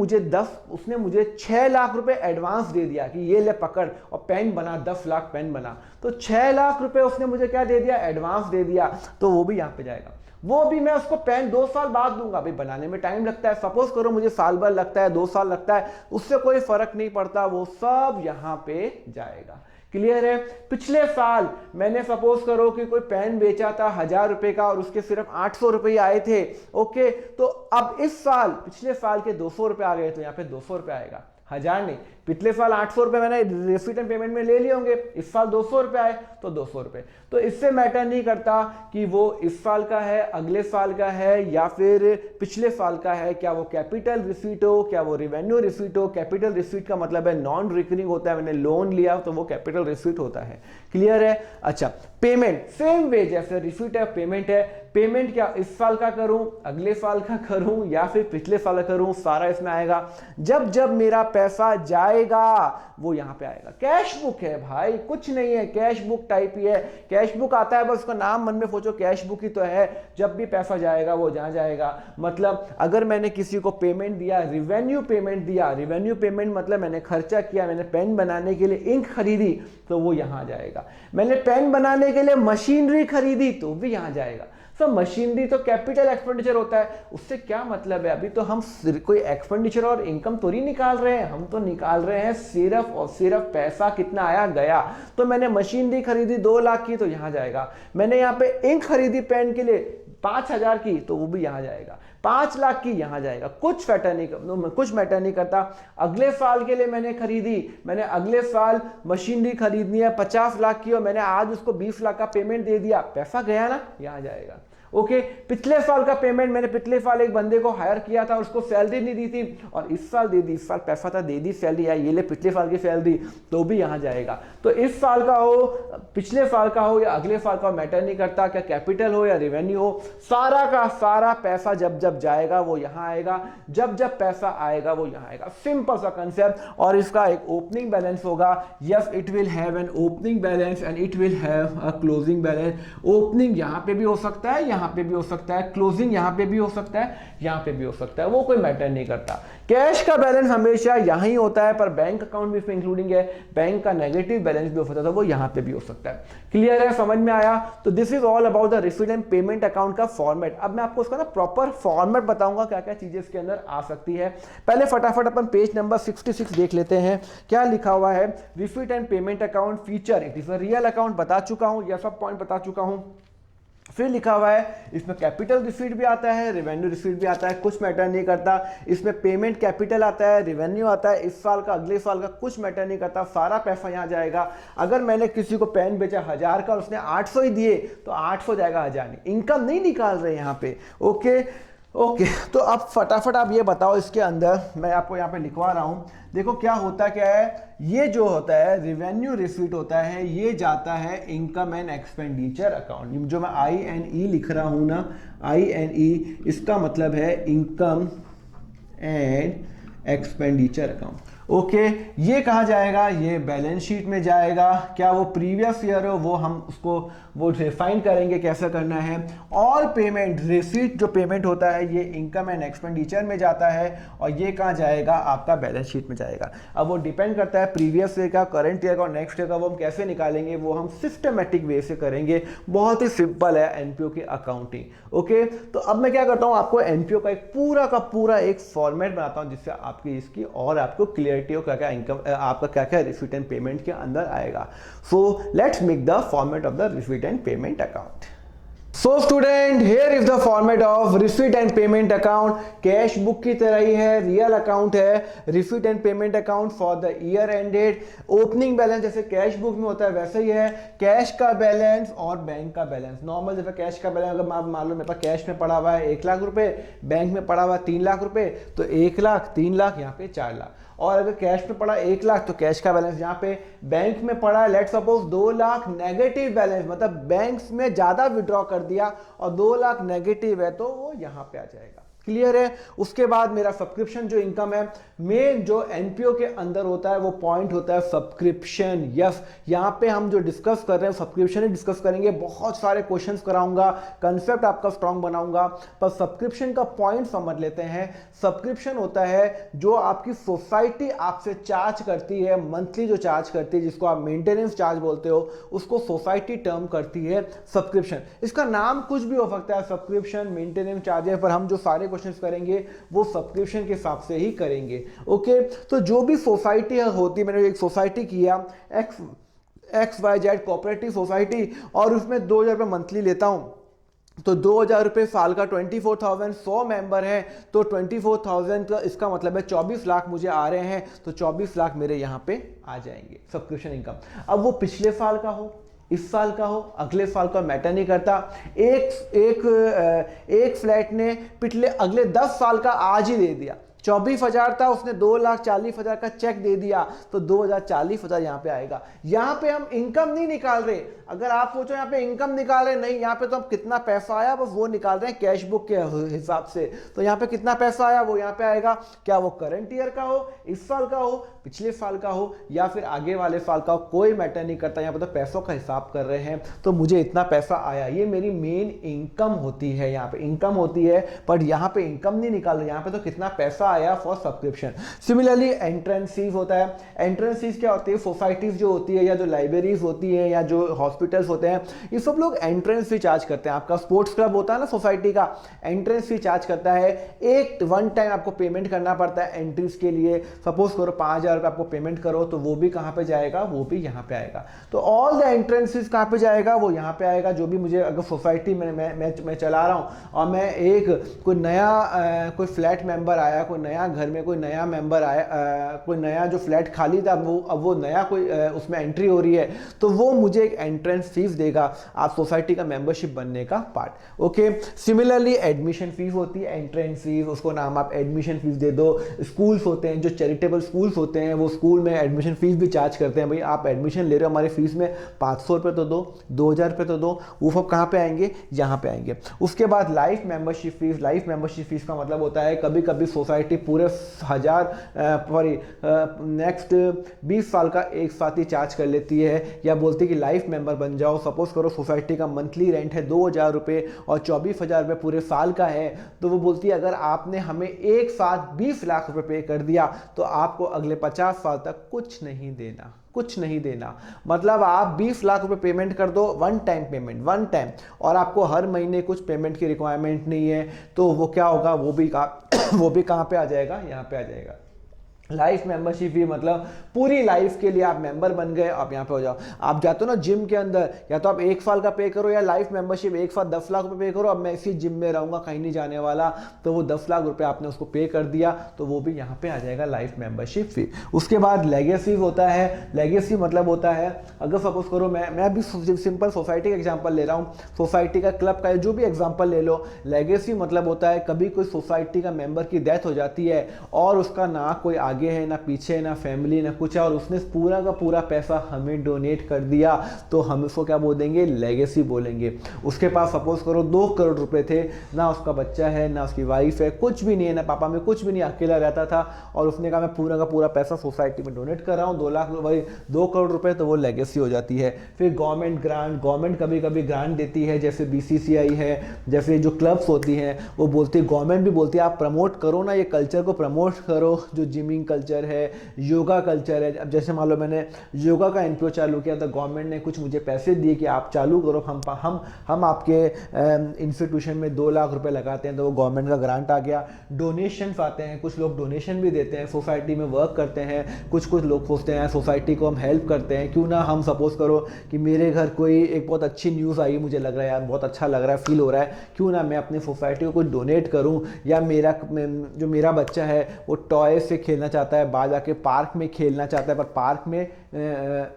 मुझे 6 लाख रुपए एडवांस दे दिया कि ये ले पकड़ और पेन बना, 10 लाख पेन बना। तो 6 लाख रुपए उसने मुझे क्या दे दिया, एडवांस दे दिया। तो वो भी यहाँ पे जाएगा। वो भी मैं उसको पेन 2 साल बाद दूंगा, भाई बनाने में टाइम लगता है, सपोज करो मुझे साल भर लगता है, 2 साल लगता है, उससे कोई फर्क नहीं पड़ता, वो सब यहां पे जाएगा। क्लियर है? पिछले साल मैंने सपोज करो कि कोई पेन बेचा था 1000 रुपए का और उसके सिर्फ 800 रुपए आए थे। ओके, तो अब इस साल पिछले साल के 200 रुपए आ गए तो यहाँ पे 200 रुपए आएगा, 1000 नहीं। पिछले साल 800 रुपए मैंने रिसीट एंड पेमेंट में ले लिए होंगे, इस साल 200 रुपए आए तो 200 रुपए। तो इससे मैटर नहीं करता कि वो इस साल का है, अगले साल का है या फिर पिछले साल का है, क्या वो कैपिटल रिसीट हो, क्या वो रिवेन्यू रिसीट हो। कैपिटल रिसीट का मतलब है नॉन रिकरिंग होता है, मैंने लोन लिया तो वो कैपिटल रिसीट होता है। क्लियर है? अच्छा, पेमेंट सेम वे जैसे रिसीट है, पेमेंट है। पेमेंट क्या इस साल का करूं, अगले साल का करूं या फिर पिछले साल का करूं, सारा इसमें आएगा। जब जब मेरा पैसा जाएगा वो यहां पे आएगा। कैश बुक है भाई, कुछ नहीं है, कैश बुक टाइप ही है। कैश बुक आता है, बस उसका नाम मन में सोचो, कैश बुक ही तो है। जब भी पैसा जाएगा वो जहां जाएगा। मतलब अगर मैंने किसी को पेमेंट दिया, रिवेन्यू पेमेंट दिया, रिवेन्यू पेमेंट मतलब मैंने खर्चा किया, मैंने पेन बनाने के लिए इंक खरीदी तो वो यहां जाएगा। मैंने पेन बनाने के लिए मशीनरी खरीदी तो भी यहां जाएगा। सो मशीनरी तो कैपिटल एक्सपेंडिचर होता है, उससे क्या मतलब है? अभी तो हम कोई एक्सपेंडिचर और इनकम तो नहीं निकाल रहे हैं, हम तो निकाल रहे हैं सिर्फ और सिर्फ पैसा कितना आया गया। तो मैंने मशीनरी खरीदी 2 लाख की तो यहां जाएगा। मैंने यहाँ पे इंक खरीदी पेन के लिए 5000 की तो वो भी यहां जाएगा। 5 लाख की यहां जाएगा। कुछ मैटर नहीं करता। अगले साल के लिए मैंने अगले साल मशीनरी खरीदनी है 50 लाख की और मैंने आज उसको 20 लाख का पेमेंट दे दिया, पैसा गया ना, यहां जाएगा। ओके, पिछले साल का पेमेंट मैंने पिछले साल एक बंदे को हायर किया था, उसको सैलरी नहीं दी थी और इस साल दे दी, इस साल पैसा था दे दी सैलरी, या ये ले पिछले साल की सैलरी तो भी यहां जाएगा। तो इस साल का हो, पिछले साल का हो या अगले साल का, मैटर नहीं करता, क्या कैपिटल हो या रेवेन्यू हो, सारा का सारा पैसा जब जब जाएगा वो यहां आएगा, जब जब पैसा आएगा वो यहां आएगा। सिंपल सा कंसेप्ट। और इसका एक ओपनिंग बैलेंस होगा। Yes, it will have an opening balance and it will have a closing balance. Opening यहां पे भी हो सकता है, यहां पे भी हो सकता है, क्लोजिंग यहां पे भी हो सकता है, यहां पे भी हो सकता है, वो कोई मैटर नहीं करता। कैश का बैलेंस हमेशा यहां ही होता है, पर बैंक अकाउंट भी इसमें इंक्लूडिंग है, बैंक का नेगेटिव बैलेंस भी हो सकता है, वो यहां पे भी हो सकता है। क्लियर है? समझ में आया? तो this is all about the receipt and payment account का फॉर्मेट। अब मैं आपको उसका ना प्रॉपर फॉर्मेट बताऊंगा, क्या क्या चीजें इसके अंदर आ सकती है। पहले फटाफट अपन पेज नंबर 66 देख लेते हैं, क्या लिखा हुआ है। Receipt and payment account feature, it is a real account, बता चुका हूं, यह सब पॉइंट बता चुका हूं। फिर लिखा हुआ है इसमें कैपिटल रिसीट भी आता है, रेवेन्यू रिसीट भी आता है, कुछ मैटर नहीं करता। इसमें पेमेंट कैपिटल आता है, रेवेन्यू आता है, इस साल का अगले साल का, कुछ मैटर नहीं करता, सारा पैसा यहां जाएगा। अगर मैंने किसी को पेन बेचा 1000 का और उसने 800 ही दिए तो 800 जाएगा, 1000 नहीं। इनकम नहीं निकाल रहे यहां पे। ओके, तो अब फटाफट आप ये बताओ, इसके अंदर मैं आपको यहाँ पे लिखवा रहा हूँ। देखो क्या होता क्या है, ये जो होता है रेवेन्यू रिसीट होता है, ये जाता है इनकम एंड एक्सपेंडिचर अकाउंट। जो मैं INE लिख रहा हूँ ना, INE, इसका मतलब है income and expenditure account. Okay, ये कहाँ जाएगा? ये बैलेंस शीट में जाएगा। क्या वो प्रीवियस ईयर हो, वो हम उसको वो डिफाइन करेंगे कैसे करना है। ऑल पेमेंट, रिसीट जो पेमेंट होता है ये इनकम एंड एक्सपेंडिचर में जाता है और ये कहाँ जाएगा? आपका बैलेंस शीट में जाएगा। अब वो डिपेंड करता है प्रीवियस ईयर का, करंट ईयर का और नेक्स्ट ईयर का, वो हम कैसे निकालेंगे, वो हम सिस्टमेटिक वे से करेंगे। बहुत ही सिंपल है एनपीओ की अकाउंटिंग। ओके, तो अब मैं क्या करता हूँ, आपको एनपीओ का एक पूरा का पूरा एक फॉर्मेट बनाता हूँ, जिससे आपकी इसकी और आपको क्लियर क्या क्या इनकम, आपका क्या क्या रिसीट एंड पेमेंट के अंदर आएगा। So let's make the format of the receipt and payment account. So student, here is the format of receipt and payment account. Cash book की तरह ही है, रियल अकाउंट है। Receipt and payment account for the year ended. Opening balance जैसे cash book में होता है वैसे ही है, कैश का बैलेंस और बैंक का बैलेंस। नॉर्मल जैसे कैश का बैलेंस अगर मान लो मेरे पास कैश में पड़ा हुआ है 1 लाख रुपए, बैंक में पड़ा हुआ है 3 लाख रुपए, तो 1 लाख 3 लाख यहाँ पे 4 लाख। और अगर कैश में पड़ा 1 लाख तो कैश का बैलेंस यहाँ पे, बैंक में पड़ा है let's suppose 2 lakh negative balance, मतलब बैंक में ज्यादा विड्रॉ कर दिया और 2 लाख नेगेटिव है तो वो यहाँ पे आ जाएगा। क्लियर है। उसके बाद मेरा सब्सक्रिप्शन जो इनकम है, मेन जो एनपीओ के अंदर होता है वो पॉइंट होता है सब्सक्रिप्शन। यस, यहाँ पे हम जो डिस्कस कर रहे हैं सब्सक्रिप्शन ही डिस्कस करेंगे। बहुत सारे क्वेश्चंस कराऊंगा, कंसेप्ट आपका स्ट्रांग बनाऊंगा, पर सब्सक्रिप्शन का पॉइंट समझ लेते हैं। सब्सक्रिप्शन होता है जो आपकी सोसाइटी आपसे चार्ज करती है, मंथली जो चार्ज करती है, जिसको आप मेंटेनेंस चार्ज बोलते हो, उसको सोसाइटी टर्म करती है सब्सक्रिप्शन। इसका नाम कुछ भी हो सकता है, सब्सक्रिप्शन, मेंटेनेंस चार्जेस, पर हम जो सारे क्वेश्चंस करेंगे वो सब्सक्रिप्शन के हिसाब से ही करेंगे। ओके, तो जो भी सोसाइटी होती है, मैंने एक सोसाइटी किया XYZ कोऑपरेटिव सोसाइटी और उसमें 2,000 रुपये मंथली लेता हूं, तो 2,000 रुपये साल का 24,000, 100 मेंबर हैं तो 24,000 का इसका मतलब है 24 लाख मुझे आ रहे हैं, तो 24 लाख मेरे यहाँ पे आ जाएंगे सब्सक्रिप्शन इनकम। अब वो पिछले साल का हो, इस साल का हो, अगले साल का मैटर नहीं करता। एक फ्लैट ने पिछले अगले 10 साल का आज ही दे दिया, 24,000 था, उसने 2,40,000 का चेक दे दिया तो 2,40,000 यहाँ पे आएगा। यहाँ पे हम इनकम नहीं निकाल रहे। अगर आप सोचो यहाँ पे इनकम निकाल रहे, नहीं, यहाँ पे तो हम कितना पैसा आया बस वो निकाल रहे हैं कैश बुक के हिसाब से। तो यहाँ पे कितना पैसा आया वो यहाँ पे आएगा, क्या वो करंट ईयर का हो, इस साल का हो, पिछले साल का हो या फिर आगे वाले साल का हो, कोई मैटर नहीं करता। यहाँ पे तो पैसों का हिसाब कर रहे हैं, तो मुझे इतना पैसा आया, ये मेरी मेन इनकम होती है। यहाँ पे इनकम होती है, बट यहाँ पे इनकम नहीं निकाल रहे, यहाँ पे तो कितना पैसा आया for subscription. Similarly entrance fees होता है। एंट्रेंस फीस क्या होती है, सोसाइटीज जो होती है या जो लाइब्रेरीज होती है या जो हॉस्पिटल्स होते हैं, ये सब लोग एंट्रेंस फी चार्ज करते हैं। आपका स्पोर्ट्स क्लब होता है ना सोसाइटी का, एंट्रेंस फी चार्ज करता है। एक वन टाइम आपको पेमेंट करना पड़ता है एंट्रीज के लिए। सपोज करो 5,000 रुपये आपको पेमेंट करो, तो वो भी कहाँ पे जाएगा, वो भी यहाँ पे आएगा। तो ऑल द एंट्रेंस फीस कहाँ पे जाएगा, वो यहाँ पे आएगा। जो भी मुझे अगर सोसाइटी में मैं चला रहा हूँ और मैं कोई नया कोई फ्लैट मेंबर आया, कोई नया घर में कोई नया मेंबर आया, कोई नया जो फ्लैट खाली था अब वो नया कोई उसमें एंट्री हो रही है, तो वो मुझे एक एंट्रेंस फीस देगा आप सोसाइटी का मेंबरशिप बनने का part. Okay, similarly admission fees होती है, एंट्रेंस फीस, उसको नाम आप एडमिशन फीस दे दो। स्कूल्स होते हैं, जो चैरिटेबल स्कूल्स होते हैं, वो स्कूल में एडमिशन फीस भी चार्ज करते हैं। भाई आप एडमिशन ले रहे हो, हमारी फीस में 500 रुपये तो दो, 2,000 रुपये तो दो, वो सब कहाँ पे आएंगे, यहाँ पे आएंगे। उसके बाद life membership fees. Life membership fees का मतलब होता है कभी कभी सोसाइटी पूरे नेक्स्ट 20 साल का एक साथ ही चार्ज कर लेती है या बोलती है कि लाइफ मेंबर बन जाओ। सपोज करो सोसाइटी का मंथली रेंट है 2,000 रुपये और 24,000 रुपये पूरे साल का है, तो वो बोलती है अगर आपने हमें एक साथ 20 लाख रुपए पे कर दिया तो आपको अगले 50 साल तक कुछ नहीं देना, कुछ नहीं देना। मतलब आप 20 लाख रुपए पेमेंट कर दो, one time payment, one time, और आपको हर महीने कुछ पेमेंट की रिक्वायरमेंट नहीं है, तो वो क्या होगा, वो भी कहाँ पे आ जाएगा, यहाँ पे आ जाएगा। लाइफ मेंबरशिप भी मतलब पूरी लाइफ के लिए आप मेंबर बन गए, आप यहाँ पे हो जाओ। आप जाते हो ना जिम के अंदर, या तो आप 1 साल का पे करो या लाइफ मेंबरशिप एक साथ 10 लाख रुपए पे करो, अब मैं इसी जिम में रहूंगा, कहीं नहीं जाने वाला, तो वो 10 लाख रुपए आपने उसको पे कर दिया, तो वो भी यहाँ पे आ जाएगा लाइफ मेंबरशिप फी। उसके बाद लेगेसी होता है। लेगेसी मतलब होता है अगर सपोज करो मैं अभी सिंपल सोसाइटी का एग्जाम्पल ले रहा हूँ, सोसाइटी का, क्लब का, जो भी एग्जाम्पल ले लो। लेगेसी मतलब होता है कभी कोई सोसाइटी का मेंबर की डेथ हो जाती है और उसका ना कोई आगे है, ना पीछे, ना फैमिली, ना कुछ है, और उसने पूरा का पूरा पैसा हमें डोनेट कर दिया, तो हम उसको क्या बोलेंगे, लेगेसी बोलेंगे। उसके पास सपोज करो 2 करोड़ रुपए थे, ना उसका बच्चा है, ना उसकी वाइफ है, कुछ भी नहीं है, ना पापा में कुछ भी नहीं, अकेला रहता था, और उसने कहा मैं पूरा का पूरा पैसा सोसाइटी में डोनेट कर रहा हूँ, 2 लाख, वही 2 करोड़ रुपए, तो वो लेगेसी हो जाती है। फिर गवर्नमेंट ग्रांट, गवर्नमेंट कभी कभी ग्रांट देती है, जैसे BCCI है, जैसे जो क्लब्स होती हैं वो बोलती है, गवर्नमेंट भी बोलती है आप प्रमोट करो ना, ये कल्चर को प्रमोट करो, जो जिमिंग स्विमिंग कल्चर है, योगा कल्चर है। अब जैसे मान लो मैंने योगा का एनपीओ चालू किया तो गवर्नमेंट ने कुछ मुझे पैसे दिए कि आप चालू करो, हम आपके इंस्टीट्यूशन में 2 लाख रुपए लगाते हैं, तो वो गवर्नमेंट का ग्रांट आ गया। डोनेशन आते हैं, कुछ लोग डोनेशन भी देते हैं, सोसाइटी में वर्क करते हैं, कुछ लोग सोचते हैं सोसाइटी को हम हेल्प करते हैं, क्यों ना हम सपोज करो कि मेरे घर कोई एक बहुत अच्छी न्यूज़ आई, मुझे लग रहा है यार बहुत अच्छा लग रहा है, फील हो रहा है, क्यों ना मैं अपनी सोसाइटी को कुछ डोनेट करूं, या जो मेरा बच्चा है वो टॉय से खेलना चाहता है, बाहर जाके पार्क में खेलना चाहता है, पर पार्क में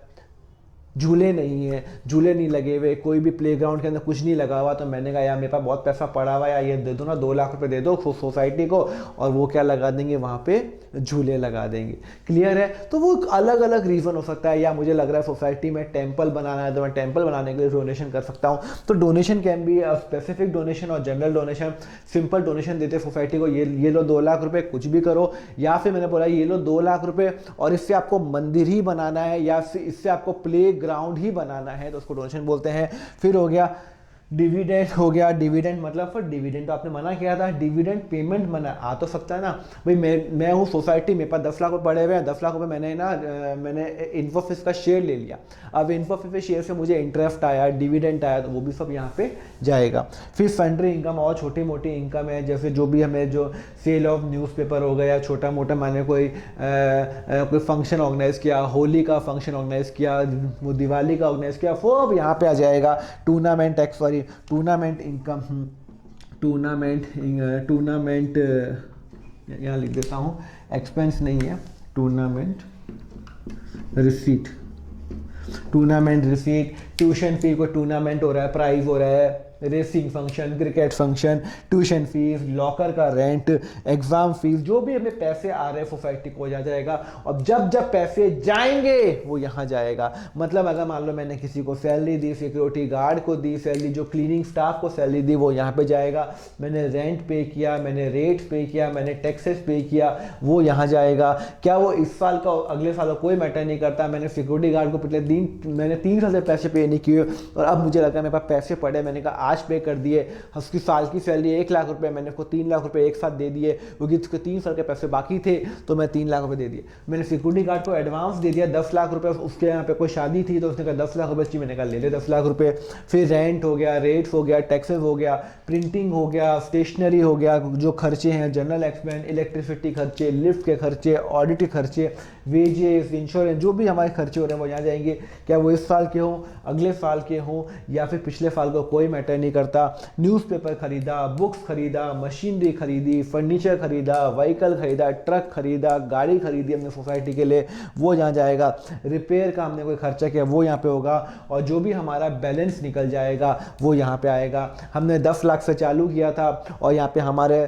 झूले नहीं है, झूले नहीं लगे हुए, कोई भी प्लेग्राउंड के अंदर कुछ नहीं लगा हुआ, तो मैंने कहा यार मेरे पास बहुत पैसा पड़ा हुआ है यार, ये दे दो ना, 2 लाख रुपए दे दो सोसाइटी को, और वो क्या लगा देंगे वहाँ पे, झूले लगा देंगे। क्लियर है? तो वो अलग अलग रीज़न हो सकता है, या मुझे लग रहा है सोसाइटी में टेम्पल बनाना है तो मैं टेम्पल बनाने के लिए डोनेशन कर सकता हूँ। तो donation can be specific donation और जनरल डोनेशन। सिंपल डोनेशन देते सोसाइटी को, ये लो 2 लाख रुपए, कुछ भी करो, या फिर मैंने बोला ये लो 2 लाख रुपए और इससे आपको मंदिर ही बनाना है, या इससे आपको प्ले ग्राउंड ही बनाना है, तो उसको डोनेशन बोलते हैं। फिर हो गया डिविडेंड, हो गया डिविडेंड, मतलब फिर डिविडेंड तो आपने मना किया था, डिविडेंड पेमेंट मना आ तो सकता है ना भाई, मैं हूँ सोसाइटी, मेरे पास 10 लाख रुपए पड़े हुए हैं, 10 लाख रुपए मैंने इन्फोसिस का शेयर ले लिया, अब इन्फोसिस के शेयर से मुझे इंटरेस्ट आया, डिविडेंड आया, तो वो भी सब यहाँ पे जाएगा। फिर सन्ड्री इनकम और छोटी मोटी इनकम है, जैसे जो भी हमें जो सेल ऑफ न्यूज़पेपर हो गया, छोटा मोटा मैंने कोई फंक्शन ऑर्गेनाइज किया, होली का फंक्शन ऑर्गेनाइज किया, दिवाली का ऑर्गेनाइज किया, वो अब यहाँ पे आ जाएगा। टूर्नामेंट टूर्नामेंट इनकम, टूर्नामेंट यहाँ लिख देता हूँ, एक्सपेंस नहीं है, टूर्नामेंट रिसीट, ट्यूशन फी, को टूर्नामेंट हो रहा है, प्राइज हो रहा है, racing function, cricket function, tuition fees, locker का रेंट, एग्जाम फीस, जो भी हमें पैसे आ रहे हैं सोसाइटी को जा जाएगा। और जब जब पैसे जाएंगे वो यहाँ जाएगा। मतलब अगर मान लो मैंने किसी को सैलरी दी, सिक्योरिटी गार्ड को दी सैलरी, जो क्लीनिंग स्टाफ को सैलरी दी, वो यहाँ पे जाएगा। मैंने रेंट पे किया, मैंने रेट पे किया, मैंने टैक्सेस पे किया, वो यहाँ जाएगा। क्या वो इस साल का अगले साल का कोई मैटर नहीं करता। मैंने सिक्योरिटी गार्ड को मैंने 3 साल से पैसे पे नहीं किए और अब मुझे लगा मेरे पास पैसे पड़े, मैंने कहा आज पे कर दिए। उसकी साल की सैलरी 1 लाख रुपए, मैंने उसको 3 लाख रुपए एक साथ दे दिए क्योंकि उसके 3 साल के पैसे बाकी थे, तो मैं 3 लाख रुपए दे दिए। मैंने सिक्योरिटी गार्ड को एडवांस दे दिया 10 लाख रुपए, उसके यहाँ पे कोई शादी थी तो उसने कहा 10 लाख रुपए चाहिए, मैंने कहा ले ले 10 लाख रुपए। फिर रेंट हो गया, रेट्स हो गया, टैक्सेस हो गया, प्रिंटिंग हो गया, स्टेशनरी हो गया, जो खर्चे हैं, जनरल एक्सपेंस, इलेक्ट्रिसिटी खर्चे, लिफ्ट के खर्चे, ऑडिट के खर्चे, वेजेस, इंश्योरेंस, जो भी हमारे खर्चे हो रहे हैं वो यहाँ जाएंगे। क्या वो इस साल के हों, अगले साल के हों या फिर पिछले साल का, कोई मैटर नहीं करता। न्यूज़पेपर खरीदा, बुक्स खरीदा, मशीनरी खरीदी, फर्नीचर खरीदा, व्हीकल खरीदा, ट्रक खरीदा, गाड़ी खरीदी हमने सोसाइटी के लिए, वो यहाँ जाएगा। रिपेयर का हमने कोई खर्चा किया वो यहाँ पे होगा और जो भी हमारा बैलेंस निकल जाएगा वो यहाँ पे आएगा। हमने 10 लाख से चालू किया था और यहाँ पे हमारे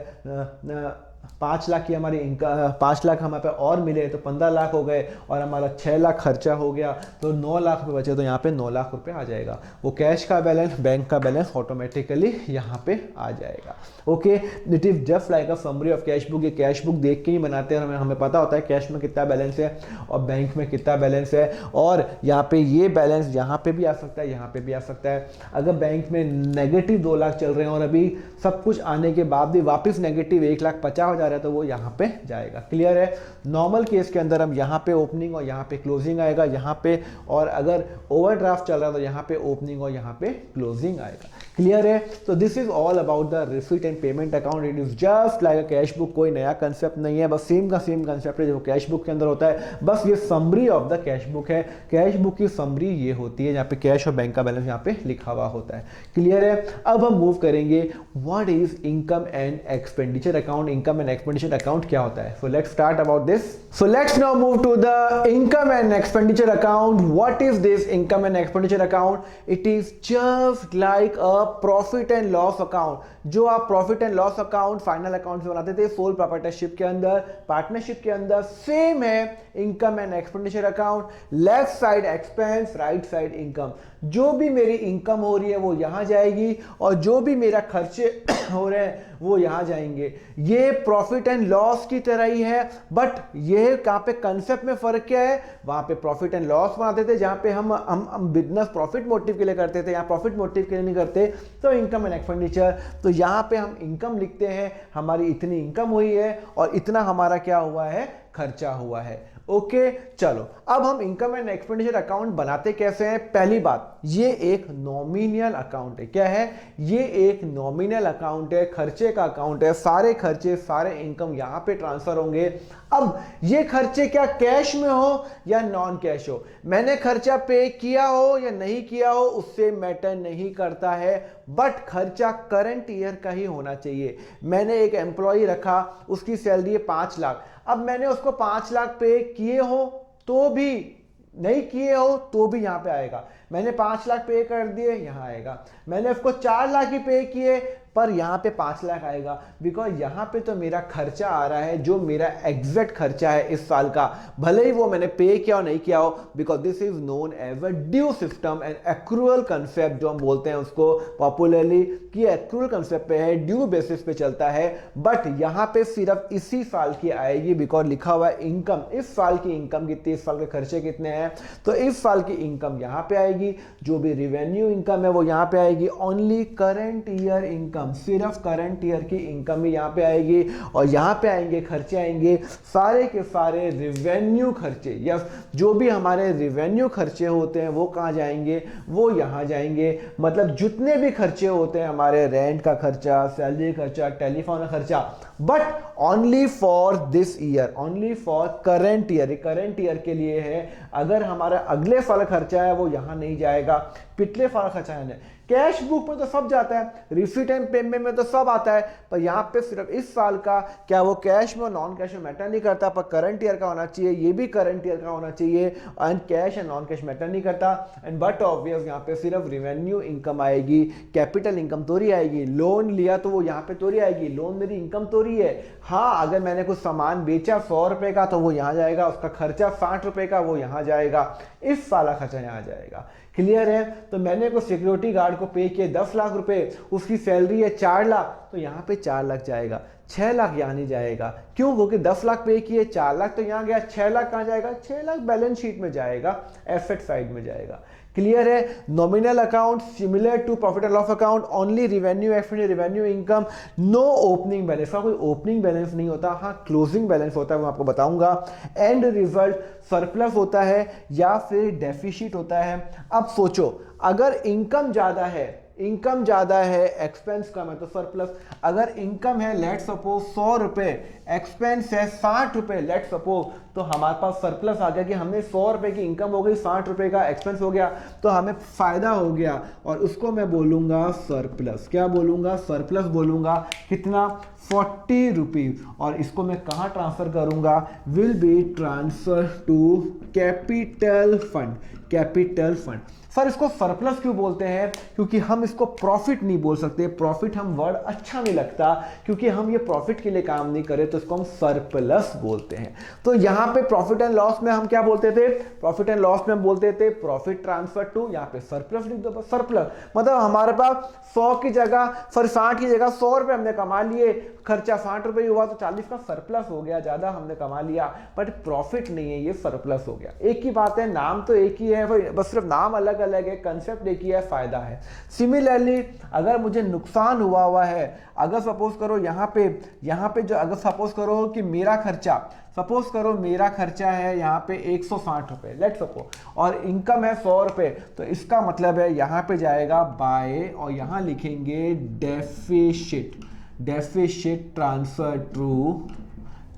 5 लाख की हमारी इनकम, 5 लाख हमारे पे और मिले तो 15 लाख हो गए और हमारा 6 लाख खर्चा हो गया तो 9 लाख रुपए बचे, तो यहाँ पे 9 लाख रुपए आ जाएगा। वो कैश का बैलेंस, बैंक का बैलेंस ऑटोमेटिकली यहाँ पे आ जाएगा। Okay, it is just like a summary of cash book. ये कैश बुक देख के ही बनाते हैं, हमें पता होता है कैश में कितना बैलेंस है और बैंक में कितना बैलेंस है, और यहाँ पे ये बैलेंस यहाँ पे भी आ सकता है, यहाँ पे भी आ सकता है। अगर बैंक में नेगेटिव 2 लाख चल रहे हैं और अभी सब कुछ आने के बाद भी वापस नेगेटिव 1,50,000 है तो वो यहाँ पे जाएगा। क्लियर है? नॉर्मल केस के अंदर हम यहाँ पे ओपनिंग और यहाँ पे क्लोजिंग आएगा यहाँ पे, और अगर ओवरड्राफ्ट चल रहा है तो यहाँ पे ओपनिंग और यहाँ पे क्लोजिंग आएगा। क्लियर है? तो this is all about the receipt and payment account. It is just like a cash book. कोई नया कंसेप्ट नहीं है, बस सेम का सेम कंसेप्ट है जो कैश बुक के अंदर होता है, बस ये summary of the cash book है। कैश बुक की समरी ये होती है जहाँ पे कैश और बैंक का बैलेंस यहाँ पे लिखा हुआ होता है। क्लियर है? अब हम मूव करेंगे what is income and expenditure account. Income and expenditure account क्या होता है? So let's start about this. So let's now move to the income and expenditure account. What is this income and expenditure account? It is just like a profit and loss account. जो आप profit and loss account final account में बनाते थे sole proprietorship के अंदर, partnership के अंदर, same है income and expenditure account. Left side expense, right side income. जो भी मेरी इनकम हो रही है वो यहां जाएगी और जो भी मेरा खर्चे हो रहे हैं वो यहां जाएंगे। ये प्रॉफिट एंड लॉस की तरह ही है, बट ये कहां पे कंसेप्ट में फर्क क्या है? वहां पे प्रॉफिट एंड लॉस बनाते थे जहां पे हम बिजनेस प्रॉफिट मोटिव के लिए करते थे, यहाँ प्रॉफिट मोटिव के लिए नहीं करते। तो इनकम एंड एक्सपेंडिचर, तो यहाँ पे हम इनकम लिखते हैं, हमारी इतनी इनकम हुई है और इतना हमारा क्या हुआ है, खर्चा हुआ है। ओके चलो अब हम इनकम एंड एक्सपेंडिचर अकाउंट बनाते कैसे हैं। पहली बात, ये एक नॉमिनल अकाउंट है। क्या है? ये एक नॉमिनल अकाउंट है, खर्चे का अकाउंट है। सारे खर्चे सारे इनकम यहां पे ट्रांसफर होंगे। अब ये खर्चे क्या कैश में हो या नॉन कैश हो, मैंने खर्चा पे किया हो या नहीं किया हो उससे मैटर नहीं करता है, बट खर्चा करंट ईयर का ही होना चाहिए। मैंने एक एम्प्लॉय रखा, उसकी सैलरी है 5 लाख, अब मैंने उसको 5 लाख पे किए हो तो भी, नहीं किए हो तो भी यहां पे आएगा। मैंने 5 लाख पे कर दिए, यहां आएगा। मैंने उसको 4 लाख ही पे किए पर यहां पे 5 लाख आएगा, बिकॉज यहां पे तो मेरा खर्चा आ रहा है जो मेरा एग्जैक्ट खर्चा है इस साल का, भले ही वो मैंने पे किया हो नहीं किया हो, because this is known as a due system and accrual concept जो हम बोलते हैं उसको पॉपुलरली, कि एक्रूअल कंसेप्ट पे है, ड्यू बेसिस पे चलता है। बट यहां पे सिर्फ इसी साल की आएगी, बिकॉज लिखा हुआ है इनकम, इस साल की इनकम कितनी, इस साल के खर्चे कितने हैं, तो इस साल की इनकम यहां पे आएगी। जो भी रिवेन्यू इनकम है वो यहां पे आएगी। ओनली करंट ईयर इनकम, सिर्फ करंट ईयर की इनकम ही यहां पे आएगी। और यहां पे आएंगे खर्चे, आएंगे सारे के सारे रिवेन्यू खर्चे, या जो भी हमारे रिवेन्यू खर्चे होते हैं वो कहां जाएंगे, वो यहां जाएंगे। मतलब जितने भी खर्चे होते हैं हमारे, रेंट का खर्चा, सैलरी खर्चा, टेलीफोन का खर्चा, but only for this year, only for current year, current year के लिए है। अगर हमारा अगले साल खर्चा है वो यहां नहीं जाएगा, पिछले साल खर्चा है। कैश बुक में तो सब जाता है, रिसीट एंड पेमेंट में तो सब आता है, पर यहां पे सिर्फ इस साल का, क्या वो कैश में और नॉन कैश में मैटर नहीं करता, पर करंट ईयर का होना चाहिए, ये भी करंट ईयर का होना चाहिए। And cash and non cash matter नहीं करता। एंड बट ऑब्वियस यहां पे सिर्फ रिवेन्यू इनकम आएगी, कैपिटल इनकम तोरी आएगी। लोन लिया तो वो यहां पे तोरी आएगी, लोन मेरी इनकम तोरी है। हाँ, अगर मैंने कुछ सामान बेचा 100 रुपए का तो वो यहां जाएगा, उसका खर्चा 60 रुपए का वो यहां जाएगा, इस साल खर्चा यहां जाएगा। क्लियर है? तो मैंने को सिक्योरिटी गार्ड को पे किए 10 लाख रुपए, उसकी सैलरी है 4 लाख, तो यहां पे 4 लाख जाएगा, 6 लाख यहां नहीं जाएगा। क्यों? क्योंकि 10 लाख पे किए, 4 लाख तो यहां गया, 6 लाख कहां जाएगा, 6 लाख बैलेंस शीट में जाएगा, एसेट साइड में जाएगा। क्लियर है? Nominal account similar to profit and loss account, only revenue expenditure, revenue income, no opening balance. का कोई ओपनिंग बैलेंस नहीं होता, हाँ क्लोजिंग बैलेंस होता है, मैं आपको बताऊंगा। एंड रिजल्ट सरप्लस होता है या फिर डेफिसिट होता है। अब सोचो, अगर इनकम ज्यादा है, इनकम ज्यादा है, एक्सपेंस कम है तो सरप्लस। अगर इनकम है लेट सपोज 100 रुपए, एक्सपेंस है 60 रुपए लेट सपोज, तो हमारे पास सरप्लस आ गया कि हमने 100 रुपए की इनकम हो गई, 60 रुपए का एक्सपेंस हो गया, तो हमें फायदा हो गया, और उसको मैं बोलूंगा सरप्लस। क्या बोलूंगा? सरप्लस बोलूंगा। कितना? 40 रुपीज। और इसको मैं कहां ट्रांसफर करूंगा? Will be transfer to capital fund, capital fund. Sir इसको सरप्लस क्यों बोलते हैं? क्योंकि हम इसको प्रॉफिट नहीं बोल सकते, प्रॉफिट हम वर्ड अच्छा नहीं लगता, क्योंकि हम ये प्रॉफिट के लिए काम नहीं करे, तो इसको हम सरप्लस बोलते हैं। तो यहां पे प्रॉफिट एंड लॉस में हम क्या बोलते थे? प्रॉफिट एंड लॉस में हम बोलते थे प्रॉफिट ट्रांसफर टू, यहां पे सरप्लस लिख दो, सरप्लस। मतलब हमारे पास 100 की जगह, फिर 60 की जगह 100 रुपए हमने कमा लिए, खर्चा 60 रुपए हुआ तो 40 का सरप्लस हो गया, ज्यादा हमने कमा लिया, बट प्रॉफिट नहीं है, ये सरप्लस हो गया। एक ही बात है, नाम तो एक ही है, बस सिर्फ नाम अलग अलग है, कंसेप्ट एक ही है, फायदा है। सिमिलरली अगर मुझे नुकसान हुआ है, अगर सपोज करो यहां पे जो, अगर सपोज करो कि मेरा खर्चा, सपोज करो मेरा खर्चा है यहाँ पे 160 रुपए लेट सपोज, और इनकम है 100 रुपए, तो इसका मतलब है यहाँ पे जाएगा बाय, और यहाँ लिखेंगे deficit, deficit transfer to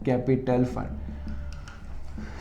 capital fund.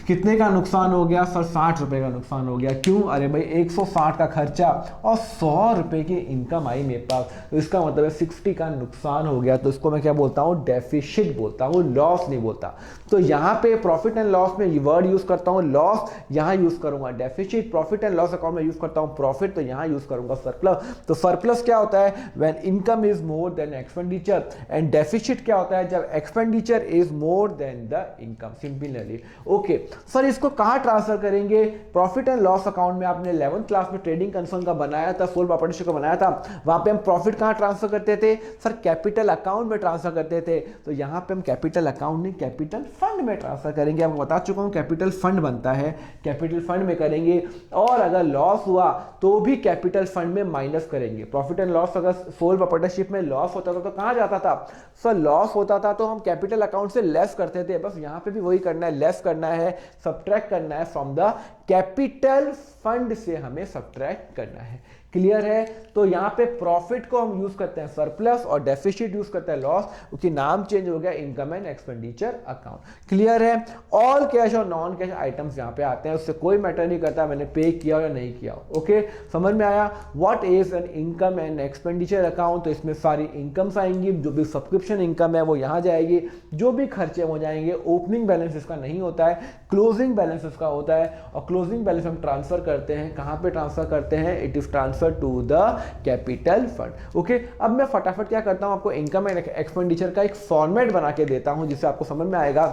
कितने का नुकसान हो गया? सर 60 रुपए का नुकसान हो गया। क्यों? अरे भाई 160 का खर्चा और 100 रुपए की इनकम आई मेरे पास, तो इसका मतलब है 60 का नुकसान हो गया, तो इसको मैं क्या बोलता हूँ? डेफिसिट बोलता हूँ, लॉस नहीं बोलता। तो यहाँ पे प्रॉफिट एंड लॉस में वर्ड यूज करता हूँ लॉस, यहाँ यूज करूंगा deficit. Profit and loss account में यूज करता हूँ प्रॉफिट, तो यहाँ यूज करूंगा सरप्लस। तो सरप्लस क्या होता है? When income is more than expenditure, and deficit क्या होता है? जब expenditure is more than the income, simply. Okay, sir इसको कहाँ ट्रांसफर करेंगे? प्रॉफिट एंड लॉस अकाउंट में आपने 11th क्लास में ट्रेडिंग कंसर्न का बनाया था, सोल पार्टनरशिप का बनाया था, वहां पे हम प्रॉफिट कहाँ ट्रांसफर करते थे? सर कैपिटल अकाउंट में ट्रांसफर करते थे। तो यहाँ पे हम कैपिटल अकाउंट नहीं कैपिटल फंड में ट्रांसफर करेंगे। आपको बता चुका हूँ कैपिटल फंड बनता है, कैपिटल फंड में करेंगे। और अगर लॉस हुआ तो भी कैपिटल फंड में माइनस करेंगे। प्रॉफिट एंड लॉस अगर सोल पार्टनरशिप में लॉस होता था तो कहाँ जाता था? सर लॉस होता था तो हम कैपिटल अकाउंट से लेस करते थे। बस यहाँ पे भी वही करना है, लेस करना है, सब्ट्रैक्ट करना है फ्रॉम द कैपिटल फंड से हमें सब्ट्रैक्ट करना है। क्लियर है? तो यहाँ पे प्रॉफिट को हम यूज करते हैं सरप्लस और डेफिसिट यूज करते हैं लॉस, क्योंकि नाम चेंज हो गया income and expenditure account. Clear है? ऑल कैश और नॉन कैश आइटम्स यहाँ पे आते हैं, उससे कोई मैटर नहीं करता मैंने पे किया या नहीं किया। ओके, समझ में आया? What is an income and expenditure account? तो इसमें सारी इनकम्स आएंगी, जो भी सब्सक्रिप्शन इनकम है वो यहाँ जाएगी, जो भी खर्चे हो जाएंगे। ओपनिंग बैलेंस इसका नहीं होता है, क्लोजिंग बैलेंस इसका होता है। और क्लोजिंग बैलेंस हम ट्रांसफर करते हैं, कहाँ पे ट्रांसफर करते हैं? It is transfer to the capital fund. Okay, अब मैं फटाफट क्या करता हूं, आपको इनकम एंड एक्सपेंडिचर का एक फॉर्मेट बना के देता हूं, जिससे आपको समझ में आएगा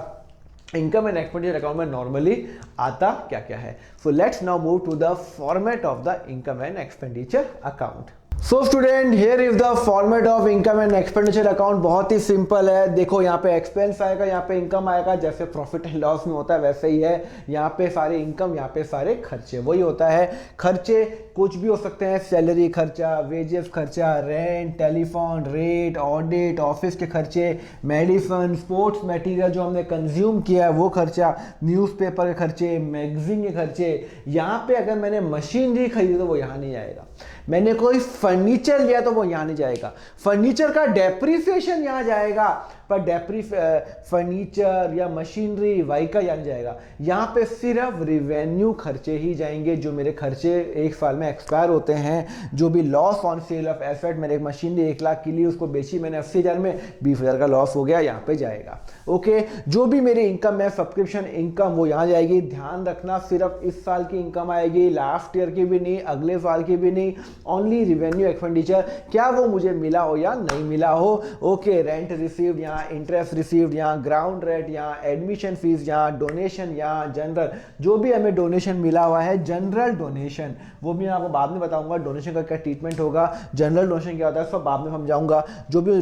इनकम एंड एक्सपेंडिचर अकाउंट में नॉर्मली आता क्या क्या है। So let's now move to the format of the income and expenditure account. So student, here is the format of income and expenditure account. बहुत ही सिंपल है। देखो यहाँ पे एक्सपेंस आएगा, यहाँ पे इनकम आएगा, जैसे प्रॉफिट एंड लॉस में होता है वैसे ही है। यहाँ पे सारे इनकम, यहाँ पे सारे खर्चे, वही होता है। खर्चे कुछ भी हो सकते हैं, सैलरी खर्चा, वेजेस खर्चा, rent, telephone rate, audit, office के खर्चे, मेडिसिन, स्पोर्ट्स मटेरियल जो हमने कंज्यूम किया है वो खर्चा, न्यूज़पेपर के खर्चे, मैगजीन के खर्चे। यहाँ पे अगर मैंने मशीनरी खरीदी तो वो यहाँ नहीं आएगा। मैंने कोई फर्नीचर लिया तो वो यहाँ नहीं जाएगा। फर्नीचर का डेप्रिसिएशन यहाँ जाएगा, पर फर्नीचर या मशीनरी व्हीकल यहाँ जाएगा। यहाँ पे सिर्फ रिवेन्यू खर्चे ही जाएंगे, जो मेरे खर्चे एक साल में एक्सपायर होते हैं। जो भी loss on sale of asset, मैंने एक मशीनरी 1 लाख की ली, उसको बेची मैंने 80,000 में, 20,000 का लॉस हो गया, यहाँ पे जाएगा। ओके, जो भी मेरी इनकम है, सब्सक्रिप्शन इनकम, वो यहाँ जाएगी। ध्यान रखना, सिर्फ इस साल की इनकम आएगी, लास्ट ईयर की भी नहीं, अगले साल की भी नहीं। ओनली रिवेन्यू एक्सपेंडिचर, क्या वो मुझे मिला हो या नहीं मिला हो। ओके, रेंट रिसीव्ड यहाँ, इंटरेस्ट रिसीव्ड यहाँ, ग्राउंड रेंट यहाँ, एडमिशन फीस यहाँ, डोनेशन यहाँ, जनरल, जो भी हमें डोनेशन मिला हुआ है, जनरल डोनेशन, वो भी मैं आपको बाद में बताऊंगा डोनेशन का क्या ट्रीटमेंट होगा, जनरल डोनेशन क्या होता है सब बाद में समझाऊंगा। जो भी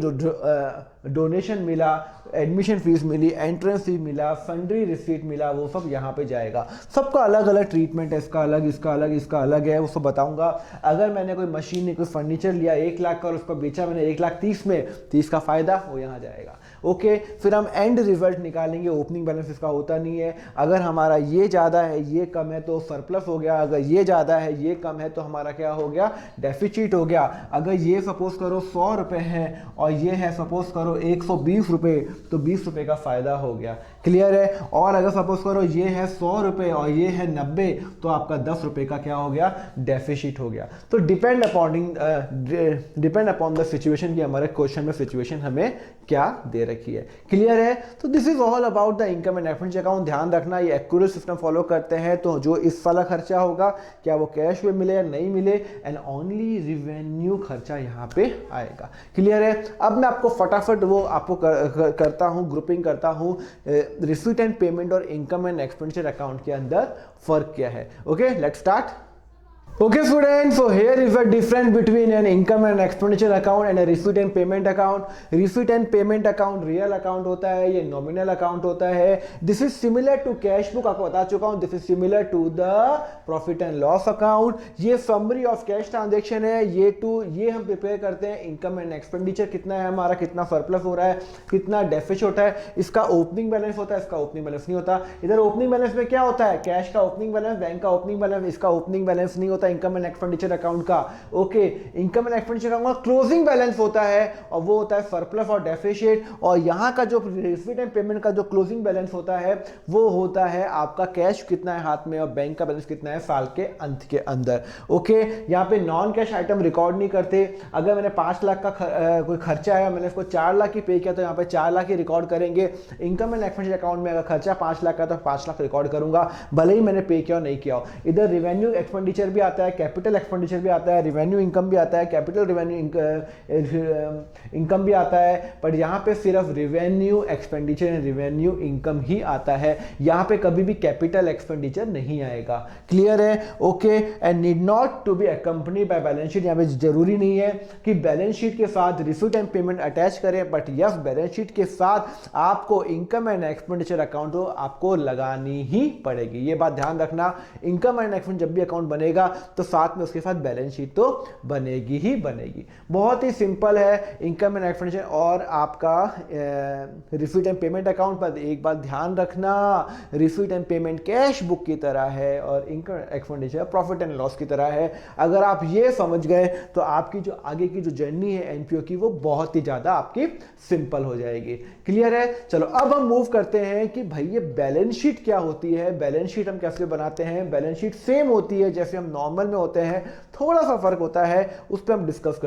डोनेशन मिला, एडमिशन फीस मिली, एंट्रेंस फीस मिला, सन्ड्री रिसीट मिला, वो सब यहाँ पे जाएगा। सबका अलग अलग ट्रीटमेंट है, इसका अलग, इसका अलग, इसका अलग है, वो सब बताऊंगा। अगर मैंने कोई मशीन, कोई फर्नीचर लिया 1 लाख का और उसको बेचा मैंने 1,30,000 में, 30 का फायदा वो यहाँ जाएगा। ओके, फिर हम एंड रिजल्ट निकालेंगे। ओपनिंग बैलेंस इसका होता नहीं है। अगर हमारा ये ज़्यादा है, ये कम है तो सरप्लस हो गया। अगर ये ज़्यादा है, ये कम है तो हमारा क्या हो गया? डेफिसिट हो गया। अगर ये सपोज करो 100 रुपये है और ये है सपोज करो 120 रुपये, तो 20 रुपये का फायदा हो गया। क्लियर है? और अगर सपोज करो ये है 100 रुपये और ये है 90, तो आपका 10 रुपये का क्या हो गया? डेफिसिट हो गया। तो डिपेंड अपॉन द सिचुएशन की हमारे क्वेश्चन में सिचुएशन हमें क्या दे रखी है। क्लियर है? तो this is all about the income and expenditure account. ध्यान रखना, ये एक्यूरेट सिस्टम फॉलो करते हैं तो जो इस साल खर्चा होगा, क्या वो कैश में मिले या नहीं मिले, एंड ओनली रिवेन्यू खर्चा यहाँ पे आएगा। क्लियर है? अब मैं आपको फटाफट वो आपको करता हूँ, ग्रुपिंग करता हूँ रिसीट एंड पेमेंट और इनकम एंड एक्सपेंडिचर अकाउंट के अंदर फर्क क्या है। Okay, let's start. Okay students, so here is the difference between an income and expenditure account and a receipt and payment account. Receipt and payment account real account होता है, ये nominal account होता है. This is similar to cash book, आपको बता चुका हूँ. This is similar to the profit and loss account. ये summary of cash transaction है. ये हम prepare करते हैं income and expenditure कितना है हमारा, कितना surplus हो रहा है, कितना deficit होता है. इसका opening balance होता है, इसका opening balance नहीं होता. इधर opening balance में क्या होता है? कैश का opening balance, बैंक का opening balance, इसका opening balance नहीं होता इनकम एंड एक्सपेंडिचर अकाउंट का. Okay, income and expenditure account का क्लोजिंग बैलेंस होता है और वो होता है सरप्लस और डेफिसिट. और यहाँ का जो रिसीट एंड पेमेंट का जो क्लोजिंग बैलेंस होता है वो होता है आपका कैश कितना है हाथ में और बैंक का बैलेंस कितना है साल के अंत के अंदर. ओके, यहाँ पे नॉन कैश आइटम रिकॉर्ड नहीं करते. अगर मैंने 5 लाख का कोई खर्चा आया, मैंने इसको 4 लाख की पे किया तो यहाँ पे 4 लाख ही रिकॉर्ड करेंगे. इनकम एंड एक्सपेंडिचर अकाउंट में अगर खर्चा 5 लाख का तो 5 लाख रिकॉर्ड करूंगा, भले ही मैंने पे किया और नहीं किया हो. इधर रिवेन्यू एक्सपेंडिचर भी आता आता है, कैपिटल एक्सपेंडिचर भी आता है, रिवेन्यू इनकम भी आता है, कैपिटल रिवेन्यू इनकम भी आता है, बट यहाँ पे सिर्फ revenue expenditure and revenue income ही आता है, यहाँ पे कभी भी कैपिटल एक्सपेंडिचर नहीं आएगा। क्लियर है? Okay. And need not to be accompany by balance sheet, यहाँ पे जरूरी नहीं है कि बैलेंस शीट के साथ रिसीट एंड पेमेंट अटैच करें, बट यस बैलेंस शीट के साथ आपको इनकम एंड एक्सपेंडिचर अकाउंट आपको लगानी ही पड़ेगी। ये बात ध्यान रखना, इनकम एंड एक्सपेंडिचर जब भी अकाउंट बनेगा तो साथ में उसके साथ बैलेंस शीट तो बनेगी ही बनेगी। बहुत ही सिंपल है इनकम एंड एक्सपेंडिचर और आपका रिसीट एंड पेमेंट अकाउंट। पर एक बात ध्यान रखना, receipt and payment cash book की तरह है और income expenditure profit and loss की तरह है। अगर आप ये समझ गए तो आपकी जो आगे की जो जर्नी है एनपीओ की वो बहुत ही ज्यादा आपकी सिंपल हो जाएगी। क्लियर है? चलो अब हम मूव करते हैं कि भाई ये बैलेंस शीट क्या होती है, बैलेंस शीट हम कैसे बनाते हैं। बैलेंस शीट सेम होती है जैसे हम नॉर्मल में होते हैं, थोड़ा सा फर्क होता है, उस पर हम डिस्कस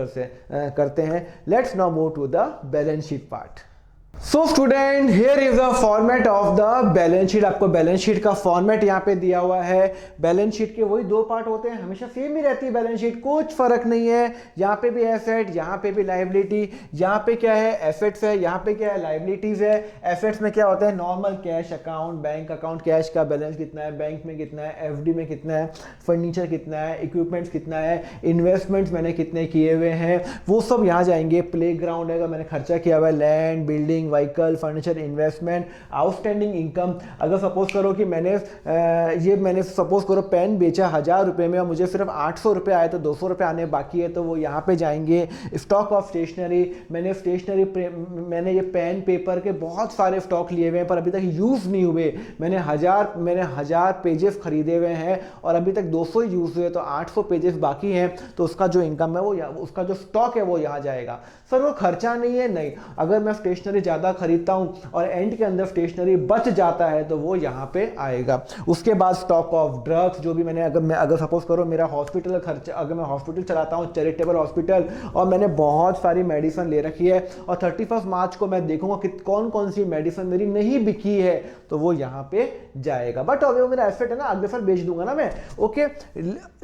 करते हैं। Let's now move to the balance sheet part. So student, here is the format of the balance sheet. आपको बैलेंस शीट का फॉर्मेट यहाँ पे दिया हुआ है। बैलेंस शीट के वही दो पार्ट होते हैं, हमेशा सेम ही रहती है बैलेंस शीट, कुछ फर्क नहीं है। यहाँ पे भी एसेट, यहाँ पे भी लाइबिलिटी। यहाँ पे क्या है? एसेट्स है, यहाँ पे क्या है? लाइबिलिटीज है। एसेट्स में क्या होता है? Normal cash account, bank account, cash का बैलेंस कितना है, बैंक में कितना है, एफडी में कितना है, फर्नीचर कितना है, इक्विपमेंट्स कितना है, इन्वेस्टमेंट्स मैंने कितने किए हुए हैं, वो सब यहाँ जाएंगे। प्ले ग्राउंड है, मैंने खर्चा किया हुआ है, land, building, vehicle, furniture, investment, outstanding income. अगर सपोज करो कि मैंने सपोज करो पेन बेचा 1000 रुपए में और मुझे सिर्फ 800 रुपए आए तो 200 रुपए आने बाकी है, तो वो यहाँ पे जाएंगे। स्टॉक ऑफ स्टेशनरी, मैंने ये पेन पेपर के बहुत सारे स्टॉक लिए हुए हैं पर अभी तक यूज नहीं हुए। मैंने हजार पेजेस खरीदे हुए हैं और अभी तक 200 यूज हुए, तो 800 पेजेस बाकी हैं, तो उसका जो इनकम है वो उसका जो स्टॉक है वो यहाँ जाएगा। सर वो खर्चा नहीं है, नहीं। अगर मैं स्टेशनरी ज्यादा खरीदता हूं और एंड के अंदर स्टेशनरी बच जाता है तो वो यहाँ पे आएगा। उसके बाद स्टॉक ऑफ ड्रग्स, जो भी अगर सपोज करो मेरा हॉस्पिटल का खर्चा, अगर मैं हॉस्पिटल चलाता हूँ, चैरिटेबल हॉस्पिटल, और मैंने बहुत सारी मेडिसिन ले रखी है और 31 मार्च को मैं देखूंगा कि कौन कौन सी मेडिसिन मेरी नहीं बिकी है, तो वो यहाँ पे जाएगा। बट अभी वो मेरा एसेट है ना, अगले साल बेच दूंगा ना मैं। ओके।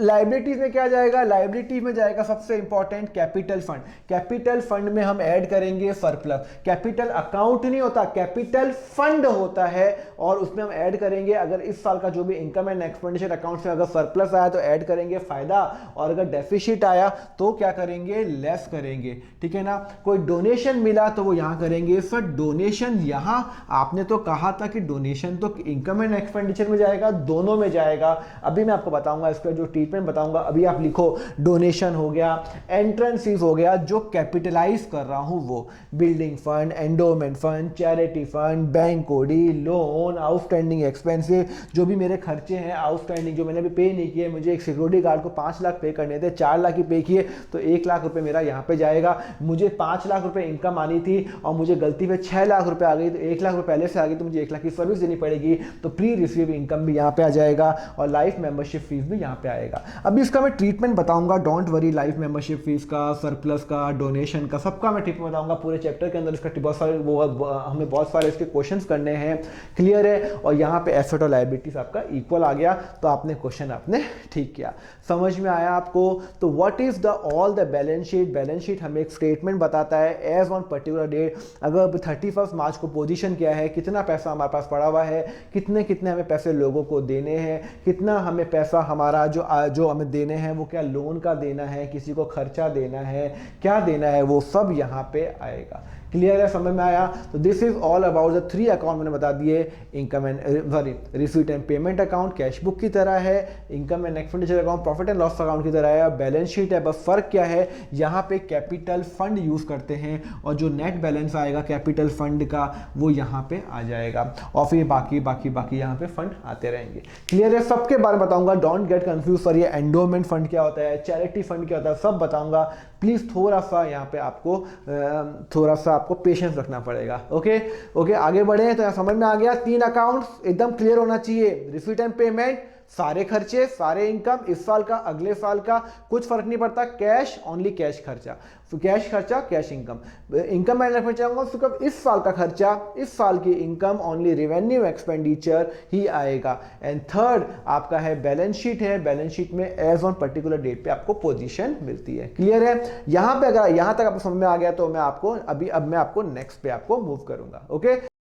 लाइबिलिटीज में क्या जाएगा? लाइबिलिटी में जाएगा सबसे important capital fund. Capital fund में हम ऐड करेंगे सरप्लस। कैपिटल अकाउंट नहीं होता, कैपिटल फंड होता है, और उसमें हम ऐड करेंगे अगर इस साल का जो भी इनकम एंड एक्सपेंडिचर अकाउंट से अगर सरप्लस आया तो ऐड करेंगे फायदा, और अगर डेफिसिट आया तो क्या करेंगे? लेस करेंगे। ठीक है ना? कोई डोनेशन मिला तो वो यहां करेंगे। सर डोनेशन यहां आपने तो कहा था कि डोनेशन तो इनकम एंड एक्सपेंडिचर में जाएगा, दोनों में जाएगा। अभी मैं आपको बताऊंगा, इसका जो ट्रीटमेंट बताऊंगा। अभी आप लिखो डोनेशन हो गया, एंट्रेंस फीस हो गया, जो कैपिटलाइज कर रहा हूं वो, building fund, endowment fund, charity fund, bank कोडी, लोन, आउटस्टैंडिंग एक्सपेंसिव, जो भी मेरे खर्चे हैं आउटस्टैंडिंग जो मैंने अभी पे नहीं किए, मुझे एक सिक्योरिटी गार्ड को 5 लाख पे करने थे, 4 लाख ही पे किए, तो 1 लाख रुपए मेरा यहाँ पे जाएगा। मुझे 5 लाख रुपए इनकम आनी थी और मुझे गलती पे 6 लाख रुपए आ गई, तो 1 लाख रुपए पहले से आ गई, तो मुझे 1 लाख की सर्विस देनी पड़ेगी, तो प्री रिसीव इनकम भी यहाँ पे आ जाएगा और लाइफ मेंबरशिप फीस भी यहाँ पे आएगा। अभी इसका मैं ट्रीटमेंट बताऊंगा, don't worry. Life membership fees का, सरप्लस का, डोनेशन का, सबका मैं ट्रीटमेंट बताऊंगा पूरे चैप्टर के अंदर। इसका बहुत सारे हमें बहुत सारे इसके क्वेश्चंस करने हैं। क्लियर है? और यहाँ पे एसेट और लायबिलिटीज आपका इक्वल आ गया, तो आपने क्वेश्चन आपने ठीक किया। समझ में आया आपको? तो what is the all the balance sheet? Balance sheet हमें एक स्टेटमेंट बताता है एज ऑन पर्टिकुलर डेट। अगर 31 मार्च को पोजीशन क्या है, कितना पैसा हमारे पास पड़ा हुआ है, कितने कितने हमें पैसे लोगों को देने हैं, कितना हमें पैसा हमारा जो हमें देने हैं वो क्या लोन का देना है, किसी को खर्चा देना है, क्या देना है, वो सब यहाँ पे आएगा। क्लियर है? समझ में आया? तो this is all about the 3 account मैंने बता दिए। Income and receipt and payment account cash book की तरह है, income and expenditure account profit and loss account की तरह है, बैलेंस शीट है। बस फर्क क्या है, यहाँ पे कैपिटल फंड यूज करते हैं और जो नेट बैलेंस आएगा कैपिटल फंड का वो यहाँ पे आ जाएगा, और फिर बाकी यहाँ पे फंड आते रहेंगे। क्लियर है? सबके बारे में बताऊंगा, डोंट गेट कंफ्यूज। सर ये एंडोमेंट फंड क्या होता है, चैरिटी फंड क्या होता है, सब बताऊंगा। प्लीज थोड़ा सा यहाँ पे आपको पेशेंस रखना पड़ेगा। ओके, आगे बढ़े। तो समझ में आ गया, 3 अकाउंट्स एकदम क्लियर होना चाहिए, रिसीट एंड पेमेंट, सारे खर्चे, सारे इनकम, इस साल का, अगले साल का, कुछ फर्क नहीं पड़ता, कैश, ओनली कैश खर्चा, कैश खर्चा, कैश इनकम। इनकम मैं रखना चाहूंगा सिर्फ इस साल का खर्चा, इस साल की इनकम, ओनली रेवेन्यू एक्सपेंडिचर ही आएगा। एंड थर्ड आपका है बैलेंस शीट है, बैलेंस शीट में एज ऑन पर्टिकुलर डेट पे आपको पोजीशन मिलती है। क्लियर है? यहां पे अगर यहां तक आपको समझ में आ गया तो मैं आपको अब मैं आपको नेक्स्ट पे आपको मूव करूंगा। ओके।